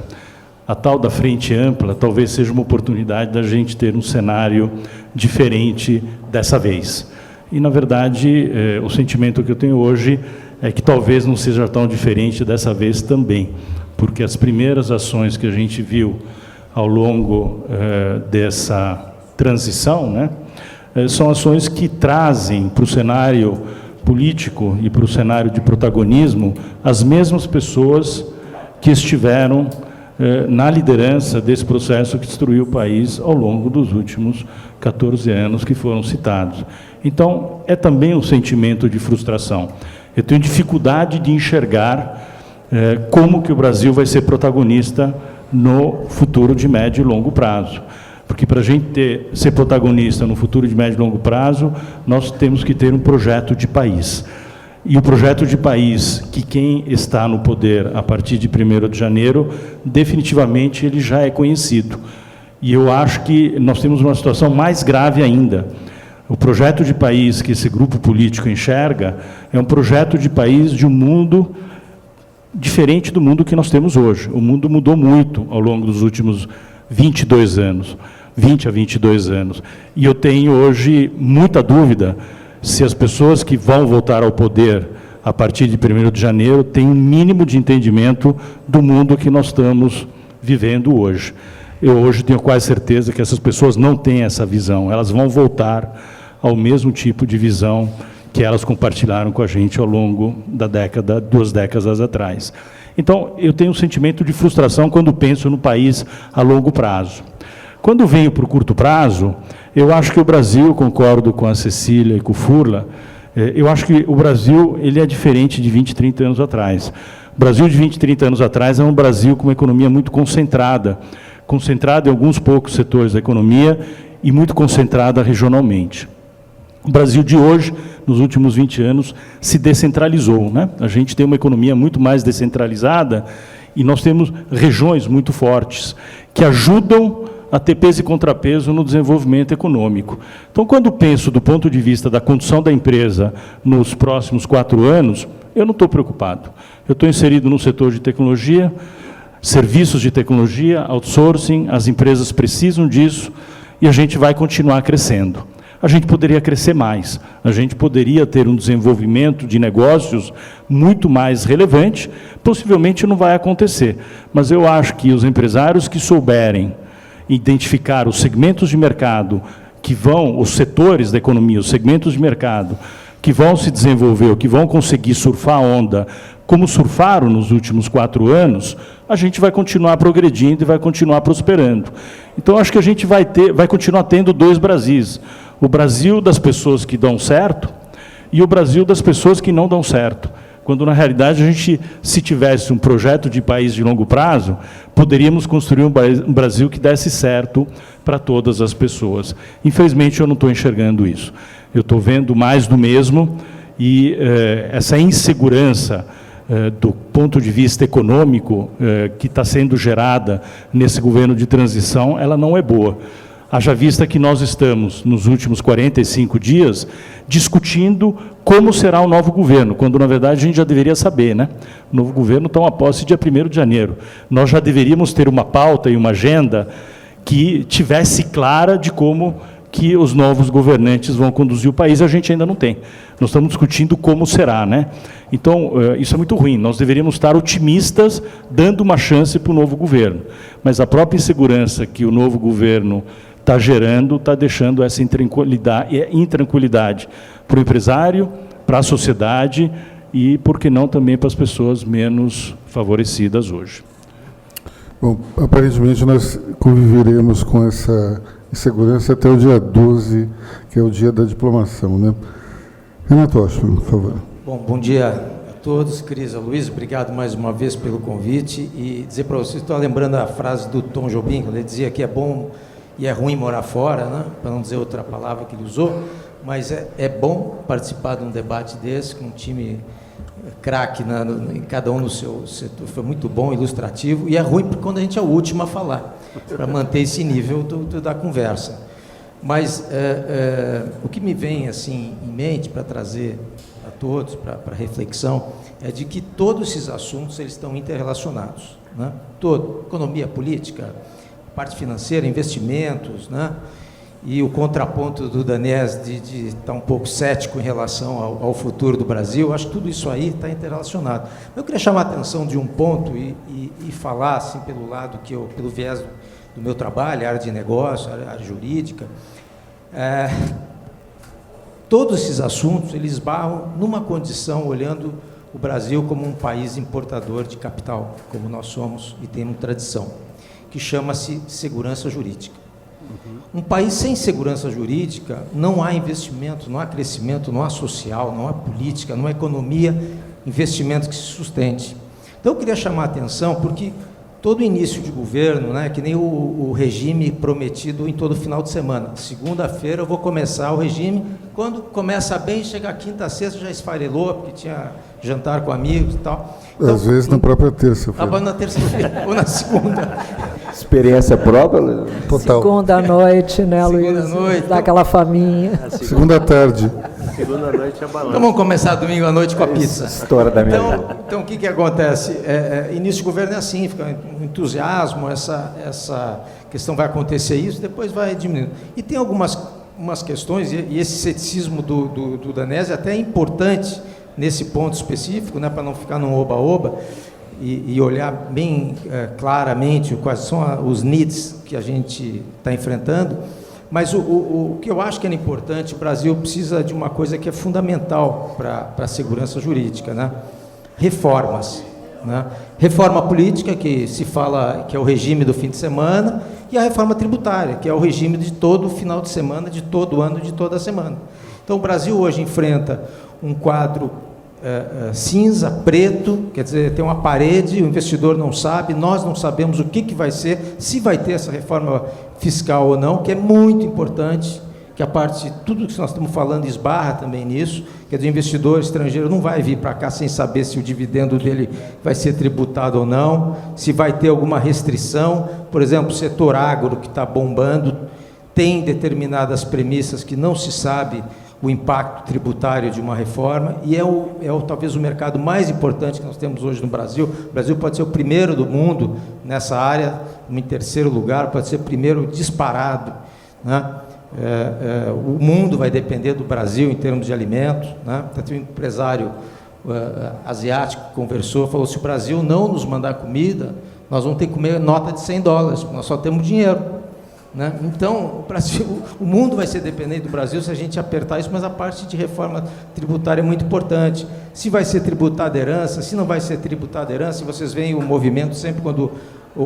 a tal da frente ampla talvez seja uma oportunidade da gente ter um cenário diferente dessa vez. E, na verdade, o sentimento que eu tenho hoje é que talvez não seja tão diferente dessa vez também, porque as primeiras ações que a gente viu ao longo dessa transição, né, são ações que trazem para o cenário político e para o cenário de protagonismo as mesmas pessoas que estiveram na liderança desse processo que destruiu o país ao longo dos últimos 14 anos que foram citados. Então, é também um sentimento de frustração. Eu tenho dificuldade de enxergar como que o Brasil vai ser protagonista no futuro de médio e longo prazo. Porque para a gente ser protagonista no futuro de médio e longo prazo, nós temos que ter um projeto de país. E o projeto de país, que quem está no poder a partir de 1º de janeiro, definitivamente ele já é conhecido. E eu acho que nós temos uma situação mais grave ainda. O projeto de país que esse grupo político enxerga é um projeto de país de um mundo diferente do mundo que nós temos hoje. O mundo mudou muito ao longo dos últimos 22 anos, 20 a 22 anos. E eu tenho hoje muita dúvida se as pessoas que vão voltar ao poder a partir de 1º de janeiro têm um mínimo de entendimento do mundo que nós estamos vivendo hoje. Eu hoje tenho quase certeza que essas pessoas não têm essa visão, elas vão voltar ao mesmo tipo de visão que elas compartilharam com a gente ao longo da década, 2 décadas atrás. Então, eu tenho um sentimento de frustração quando penso no país a longo prazo. Quando venho para o curto prazo, eu acho que o Brasil, concordo com a Cecília e com o Furla, eu acho que o Brasil ele é diferente de 20, 30 anos atrás. O Brasil de 20, 30 anos atrás é um Brasil com uma economia muito concentrada em alguns poucos setores da economia e muito concentrada regionalmente. O Brasil de hoje, nos últimos 20 anos, se descentralizou, né? A gente tem uma economia muito mais descentralizada e nós temos regiões muito fortes que ajudam a ter peso e contrapeso no desenvolvimento econômico. Então, quando penso do ponto de vista da condução da empresa nos próximos 4 anos, eu não estou preocupado. Eu estou inserido no setor de tecnologia, serviços de tecnologia, outsourcing, as empresas precisam disso e a gente vai continuar crescendo. A gente poderia crescer mais, a gente poderia ter um desenvolvimento de negócios muito mais relevante, possivelmente não vai acontecer, mas eu acho que os empresários que souberem identificar os segmentos de mercado que vão, os setores da economia, os segmentos de mercado que vão se desenvolver, que vão conseguir surfar a onda, como surfaram nos últimos 4 anos, a gente vai continuar progredindo e vai continuar prosperando. Então, acho que a gente vai continuar tendo 2 Brasis. O Brasil das pessoas que dão certo e o Brasil das pessoas que não dão certo. Quando, na realidade, a gente, se tivesse um projeto de país de longo prazo, poderíamos construir um Brasil que desse certo para todas as pessoas. Infelizmente, eu não estou enxergando isso. Eu estou vendo mais do mesmo e essa insegurança do ponto de vista econômico que está sendo gerada nesse governo de transição, ela não é boa. Haja vista que nós estamos, nos últimos 45 dias, discutindo como será o novo governo, quando, na verdade, a gente já deveria saber, né? O novo governo toma posse dia 1º de janeiro. Nós já deveríamos ter uma pauta e uma agenda que tivesse clara de como que os novos governantes vão conduzir o país, a gente ainda não tem. Nós estamos discutindo como será, né? Então, isso é muito ruim. Nós deveríamos estar otimistas, dando uma chance para o novo governo. Mas a própria insegurança que o novo governo está gerando, está deixando essa intranquilidade para o empresário, para a sociedade e, por que não, também para as pessoas menos favorecidas hoje. Bom, aparentemente nós conviveremos com essa insegurança até o dia 12, que é o dia da diplomação, né? Renato Oshman, por favor. Bom dia a todos. Cris, Luiz, obrigado mais uma vez pelo convite. E dizer para vocês, estou lembrando a frase do Tom Jobim, quando ele dizia que é bom e é ruim morar fora, né? Para não dizer outra palavra que ele usou, mas é bom participar de um debate desse, com um time craque em cada um no seu setor, foi muito bom, ilustrativo, e é ruim porque quando a gente é o último a falar, para manter esse nível da conversa. Mas o que me vem assim em mente para trazer a todos, para reflexão, é de que todos esses assuntos eles estão interrelacionados, né? Todo, economia, política, parte financeira, investimentos, né? E o contraponto do Danés de estar um pouco cético em relação ao futuro do Brasil, acho que tudo isso aí está interrelacionado. Eu queria chamar a atenção de um ponto e falar assim pelo lado pelo viés do meu trabalho, área de negócio, área jurídica. Todos esses assuntos eles esbarram numa condição, olhando o Brasil como um país importador de capital, como nós somos e temos tradição, que chama-se segurança jurídica. Um país sem segurança jurídica, não há investimento, não há crescimento, não há social, não há política, não há economia, investimento que se sustente. Então eu queria chamar a atenção, porque todo início de governo, né, que nem o regime prometido em todo final de semana. Segunda-feira eu vou começar o regime, quando começa bem, chega a quinta, sexta, já esfarelou, porque tinha jantar com amigos e tal. Então, às vezes na própria terça-feira. Na terça-feira ou na segunda. Experiência própria? Total. Segunda noite, né, Luiz? Segunda noite. Dá aquela faminha. Segunda tarde. Segunda noite é balanço. Então vamos começar domingo à noite com a pizza. História da minha vida. Então o que acontece? Início de governo é assim, fica um entusiasmo, essa questão vai acontecer isso, depois vai diminuindo. E tem algumas questões, e esse ceticismo do Danese até é importante nesse ponto específico, né, para não ficar num oba-oba, e olhar bem claramente quais são os needs que a gente está enfrentando. Mas o que eu acho que é importante, o Brasil precisa de uma coisa que é fundamental para a segurança jurídica, né? Reformas, né? Reforma política, que se fala que é o regime do fim de semana, e a reforma tributária, que é o regime de todo final de semana, de todo ano, de toda semana. Então o Brasil hoje enfrenta um quadro cinza, preto, quer dizer, tem uma parede, o investidor não sabe, nós não sabemos o que vai ser, se vai ter essa reforma fiscal ou não, que é muito importante, que a parte, tudo que nós estamos falando esbarra também nisso, quer dizer, o investidor estrangeiro não vai vir para cá sem saber se o dividendo dele vai ser tributado ou não, se vai ter alguma restrição. Por exemplo, o setor agro, que está bombando, tem determinadas premissas que não se sabe o impacto tributário de uma reforma, e talvez o mercado mais importante que nós temos hoje no Brasil. O Brasil pode ser o primeiro do mundo nessa área, em terceiro lugar, pode ser o primeiro disparado, né? O mundo vai depender do Brasil em termos de alimentos, né? Tem um empresário asiático que conversou, falou: se o Brasil não nos mandar comida, nós vamos ter que comer nota de $100, porque nós só temos dinheiro. Né? Então, o mundo vai ser dependente do Brasil se a gente apertar isso, mas a parte de reforma tributária é muito importante. Se vai ser tributada herança, se não vai ser tributada herança, vocês veem o movimento sempre quando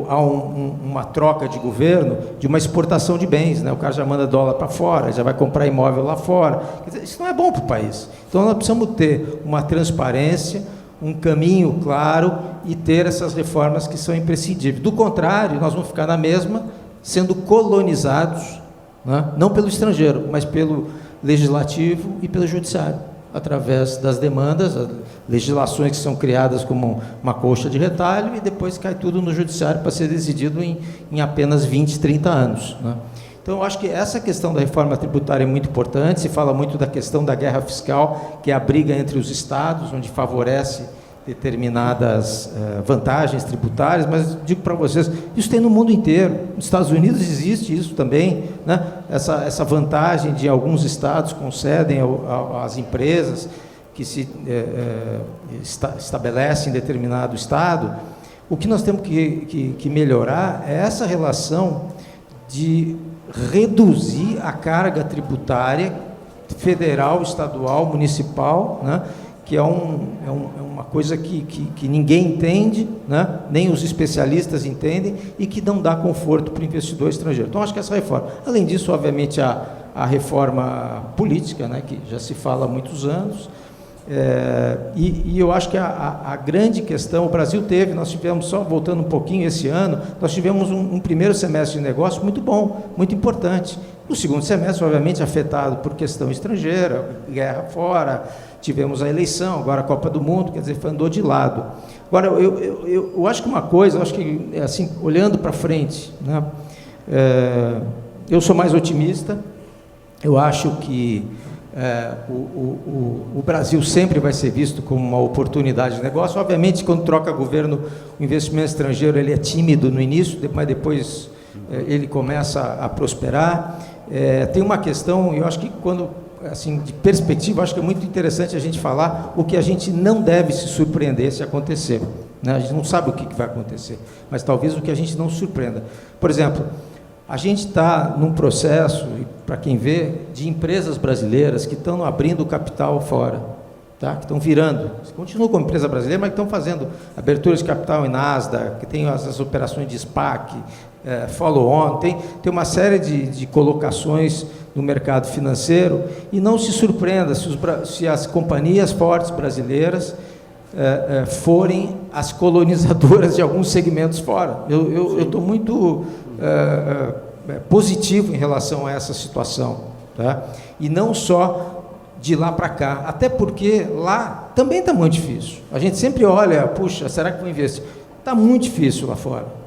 há uma troca de governo, de uma exportação de bens, né? O cara já manda dólar para fora, já vai comprar imóvel lá fora. Quer dizer, isso não é bom para o país. Então, nós precisamos ter uma transparência, um caminho claro e ter essas reformas que são imprescindíveis. Do contrário, nós vamos ficar na mesma, sendo colonizados, né, não pelo estrangeiro, mas pelo legislativo e pelo judiciário, através das demandas, legislações que são criadas como uma colcha de retalho, e depois cai tudo no judiciário para ser decidido em apenas 20, 30 anos. Né? Então, eu acho que essa questão da reforma tributária é muito importante. Se fala muito da questão da guerra fiscal, que é a briga entre os estados, onde favorece determinadas vantagens tributárias, mas digo para vocês, isso tem no mundo inteiro. Nos Estados Unidos existe isso também, né? Essa vantagem de alguns estados concedem às empresas que se estabelecem em determinado estado. O que nós temos que melhorar é essa relação de reduzir a carga tributária federal, estadual, municipal, né? Que é uma coisa que ninguém entende, né? Nem os especialistas entendem, e que não dá conforto para o investidor estrangeiro. Então, acho que essa reforma, além disso, obviamente, a reforma política, né? Que já se fala há muitos anos, e eu acho que a grande questão, o Brasil teve, nós tivemos, só voltando um pouquinho esse ano, nós tivemos um primeiro semestre de negócio muito bom, muito importante. O segundo semestre, obviamente, afetado por questão estrangeira, guerra fora, tivemos a eleição, agora a Copa do Mundo, quer dizer, andou de lado. Agora, eu acho que uma coisa, eu acho que, assim, olhando para frente, né, eu sou mais otimista, Eu acho que o Brasil sempre vai ser visto como uma oportunidade de negócio. Obviamente, quando troca governo, o investimento estrangeiro ele é tímido no início, mas depois ele começa a prosperar. Tem uma questão, eu acho que quando, assim, de perspectiva, acho que é muito interessante a gente falar o que a gente não deve se surpreender se acontecer, né? A gente não sabe o que vai acontecer, mas talvez o que a gente não surpreenda. Por exemplo, a gente está num processo, para quem vê, de empresas brasileiras que estão abrindo capital fora, tá? Que estão virando. Continuam como empresa brasileira, mas que estão fazendo aberturas de capital em Nasdaq, que tem as operações de SPAC, follow-on, tem uma série de colocações no mercado financeiro, e não se surpreenda se as companhias fortes brasileiras forem as colonizadoras de alguns segmentos fora. Eu estou muito positivo em relação a essa situação, tá? E não só de lá para cá, até porque lá também está muito difícil. A gente sempre olha, puxa, será que vou investir? Está muito difícil lá fora.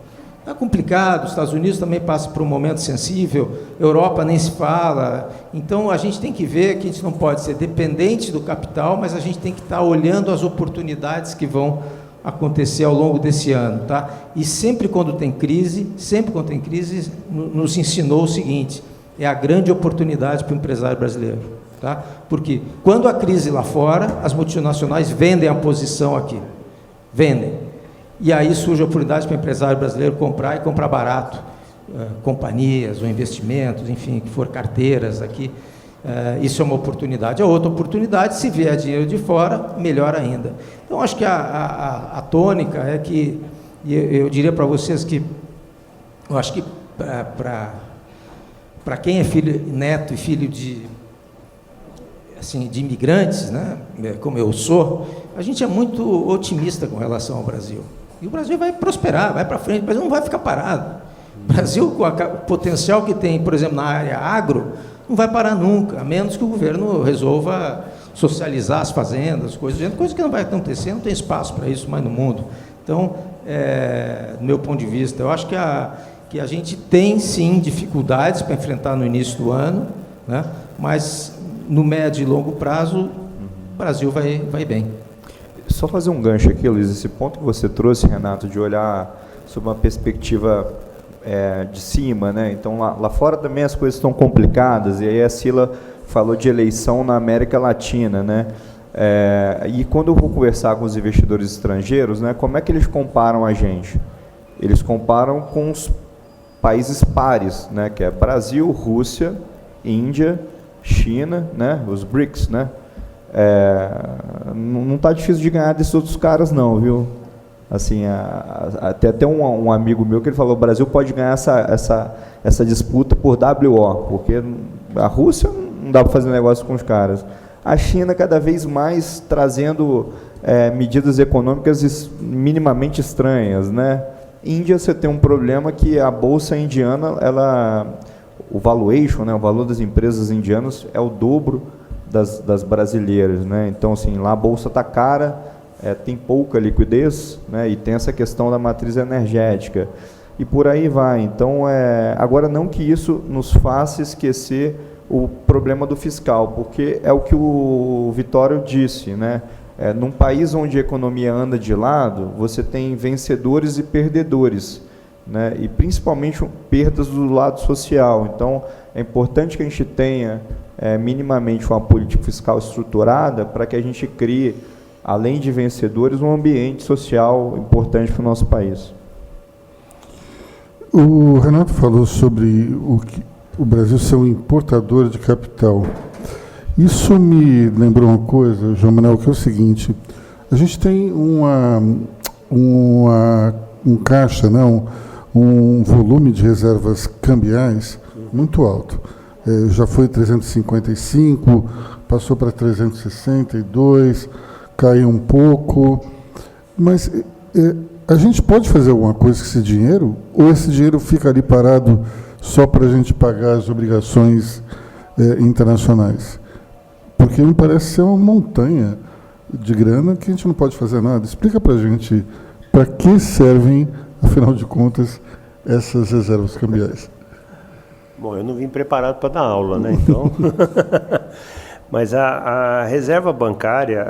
Está complicado, os Estados Unidos também passam por um momento sensível, Europa nem se fala. Então, a gente tem que ver que a gente não pode ser dependente do capital, mas a gente tem que estar olhando as oportunidades que vão acontecer ao longo desse ano, tá? E sempre quando tem crise, nos ensinou o seguinte: é a grande oportunidade para o empresário brasileiro, tá? Porque quando a crise lá fora, as multinacionais vendem a posição aqui, vendem. E aí surge a oportunidade para o empresário brasileiro comprar, e comprar barato, companhias ou investimentos, enfim, que for carteiras aqui. Isso é uma oportunidade. A outra oportunidade, se vier dinheiro de fora, melhor ainda. Então, acho que a tônica é que, eu diria para vocês que, eu acho que para quem é neto e filho de imigrantes, né, como eu sou, a gente é muito otimista com relação ao Brasil. E o Brasil vai prosperar, vai para frente, o Brasil não vai ficar parado. O Brasil, com o potencial que tem, por exemplo, na área agro, não vai parar nunca, a menos que o governo resolva socializar as fazendas, coisa que não vai acontecer, não tem espaço para isso mais no mundo. Então, do meu ponto de vista, eu acho que a gente tem, sim, dificuldades para enfrentar no início do ano, né? Mas no médio e longo prazo, o Brasil vai bem. Só fazer um gancho aqui, Luiz, esse ponto que você trouxe, Renato, de olhar sob uma perspectiva de cima, né? Então, lá fora também as coisas estão complicadas, e aí a Sila falou de eleição na América Latina, né? E quando eu vou conversar com os investidores estrangeiros, né, como é que eles comparam a gente? Eles comparam com os países pares, né, que é Brasil, Rússia, Índia, China, né, os BRICS, né? Não está difícil de ganhar desses outros caras, não, viu? Assim, até um amigo meu que ele falou: o Brasil pode ganhar essa disputa por WO, porque a Rússia não dá para fazer negócio com os caras. A China cada vez mais trazendo medidas econômicas minimamente estranhas, né? Índia, você tem um problema que a bolsa indiana, o valuation, né, o valor das empresas indianas é o dobro das brasileiras, né? Então, assim, lá a bolsa está cara, tem pouca liquidez, né? E tem essa questão da matriz energética, e por aí vai. Então, agora, não que isso nos faça esquecer o problema do fiscal, porque é o que o Vitório disse, né? Num país onde a economia anda de lado, você tem vencedores e perdedores, né? E principalmente perdas do lado social. Então, é importante que a gente tenha minimamente uma política fiscal estruturada para que a gente crie, além de vencedores, um ambiente social importante para o nosso país. O Renato falou sobre o Brasil ser um importador de capital. Isso me lembrou uma coisa, João Manuel, que é o seguinte: a gente tem um caixa, né, um volume de reservas cambiais muito alto. Já foi 355, passou para 362, caiu um pouco, mas a gente pode fazer alguma coisa com esse dinheiro, ou esse dinheiro fica ali parado só para a gente pagar as obrigações internacionais? Porque me parece ser uma montanha de grana que a gente não pode fazer nada. Explica para a gente para que servem, afinal de contas, essas reservas cambiais. Bom, eu não vim preparado para dar aula, né? Então, mas a reserva bancária,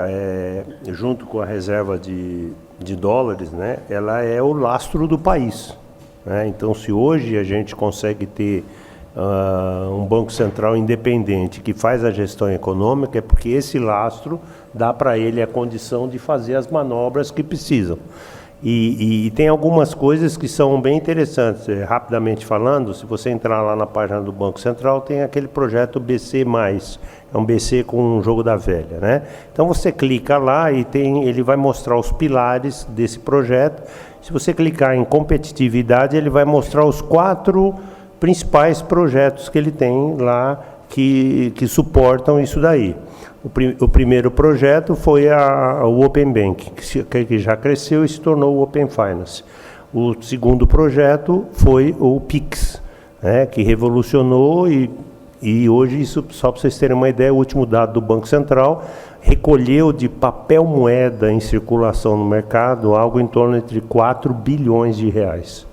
junto com a reserva de dólares, né? Ela é o lastro do país, né? Então, se hoje a gente consegue ter um Banco Central independente que faz a gestão econômica, é porque esse lastro dá para ele a condição de fazer as manobras que precisam. E tem algumas coisas que são bem interessantes. Rapidamente falando, se você entrar lá na página do Banco Central, tem aquele projeto BC+, é um BC com um jogo da velha, né? Então você clica lá e ele vai mostrar os pilares desse projeto. Se você clicar em competitividade, ele vai mostrar os 4 principais projetos que ele tem lá que suportam isso daí. O primeiro projeto foi o Open Bank, que já cresceu e se tornou o Open Finance. O segundo projeto foi o Pix, né, que revolucionou e hoje, isso, só para vocês terem uma ideia, o último dado do Banco Central recolheu de papel moeda em circulação no mercado algo em torno de 4 bilhões de reais.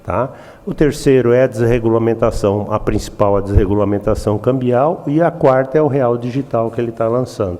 Tá? O terceiro é a desregulamentação, a principal é a desregulamentação cambial, e a quarta é o real digital que ele está lançando.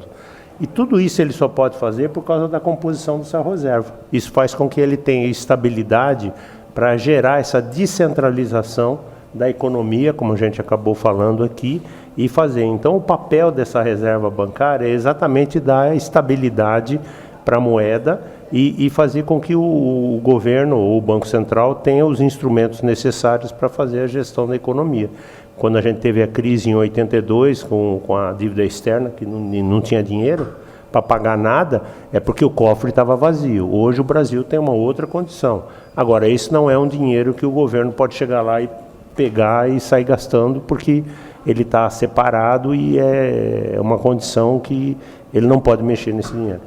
E tudo isso ele só pode fazer por causa da composição dessa reserva. Isso faz com que ele tenha estabilidade para gerar essa descentralização da economia, como a gente acabou falando aqui, e fazer. Então, o papel dessa reserva bancária é exatamente dar estabilidade para a moeda e fazer com que o governo ou o Banco Central tenha os instrumentos necessários para fazer a gestão da economia. Quando a gente teve a crise em 82, com a dívida externa, que não tinha dinheiro para pagar nada, é porque o cofre estava vazio. Hoje o Brasil tem uma outra condição. Agora, esse não é um dinheiro que o governo pode chegar lá e pegar e sair gastando, porque ele está separado e é uma condição que ele não pode mexer nesse dinheiro.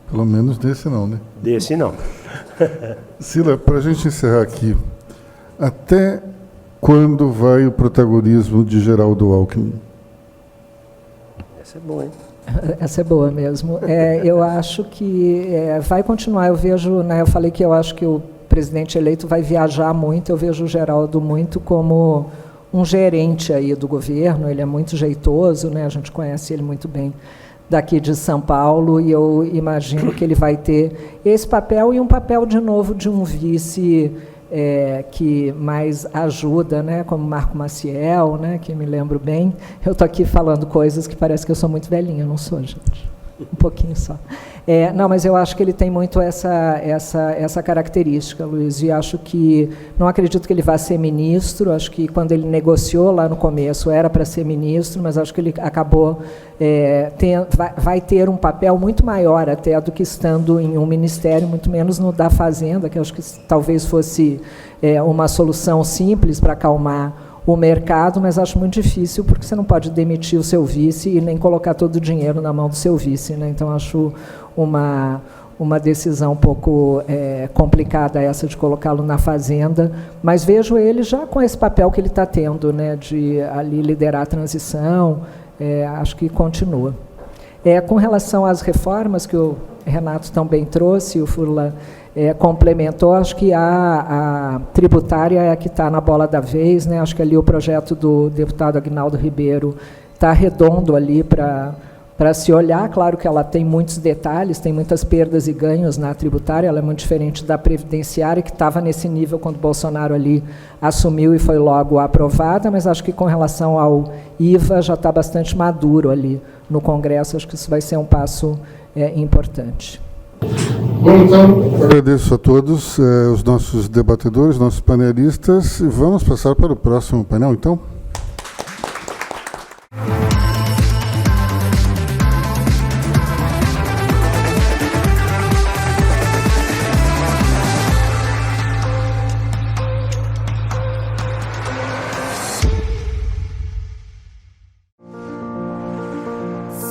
Pelo menos desse não, né? Desse não. Sila, para a gente encerrar aqui, até quando vai o protagonismo de Geraldo Alckmin? Essa é boa, hein? Essa é boa mesmo. Eu acho que vai continuar. Eu vejo, né, eu falei que eu acho que o presidente eleito vai viajar muito. Eu vejo o Geraldo muito como um gerente aí do governo. Ele é muito jeitoso, né? A gente conhece ele muito bem daqui de São Paulo, e eu imagino que ele vai ter esse papel e um papel, de novo, de um vice que mais ajuda, né, como Marco Maciel, né, que me lembro bem. Eu estou aqui falando coisas que parece que eu sou muito velhinha, não sou, gente. Um pouquinho só. Não, mas eu acho que ele tem muito essa característica, Luiz, e acho que, não acredito que ele vá ser ministro, acho que quando ele negociou lá no começo era para ser ministro, mas acho que ele acabou, vai ter um papel muito maior até do que estando em um ministério, muito menos no da Fazenda, que acho que talvez fosse uma solução simples para acalmar o mercado, mas acho muito difícil, porque você não pode demitir o seu vice e nem colocar todo o dinheiro na mão do seu vice, né? Então, acho uma decisão um pouco complicada essa de colocá-lo na Fazenda, mas vejo ele já com esse papel que ele está tendo, né, de ali liderar a transição, acho que continua. Com relação às reformas que o Renato também trouxe, o Furlan complementou, acho que a tributária é a que está na bola da vez, né? Acho que ali o projeto do deputado Aguinaldo Ribeiro está redondo ali para se olhar. Claro que ela tem muitos detalhes, tem muitas perdas e ganhos na tributária, ela é muito diferente da previdenciária, que estava nesse nível quando Bolsonaro ali assumiu e foi logo aprovada, mas acho que com relação ao IVA já está bastante maduro ali no Congresso, acho que isso vai ser um passo importante. Bom, então, agradeço a todos os nossos debatedores, nossos panelistas, e vamos passar para o próximo painel, então.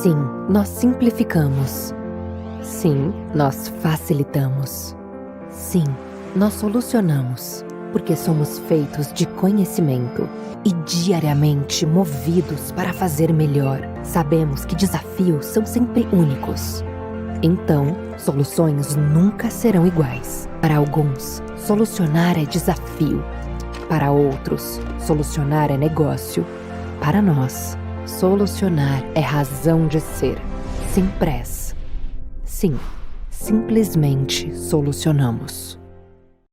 Sim, nós simplificamos. Sim, nós facilitamos. Sim, nós solucionamos, porque somos feitos de conhecimento e diariamente movidos para fazer melhor. Sabemos que desafios são sempre únicos. Então, soluções nunca serão iguais. Para alguns, solucionar é desafio. Para outros, solucionar é negócio. Para nós, solucionar é razão de ser. Simpress. Sim, simplesmente solucionamos.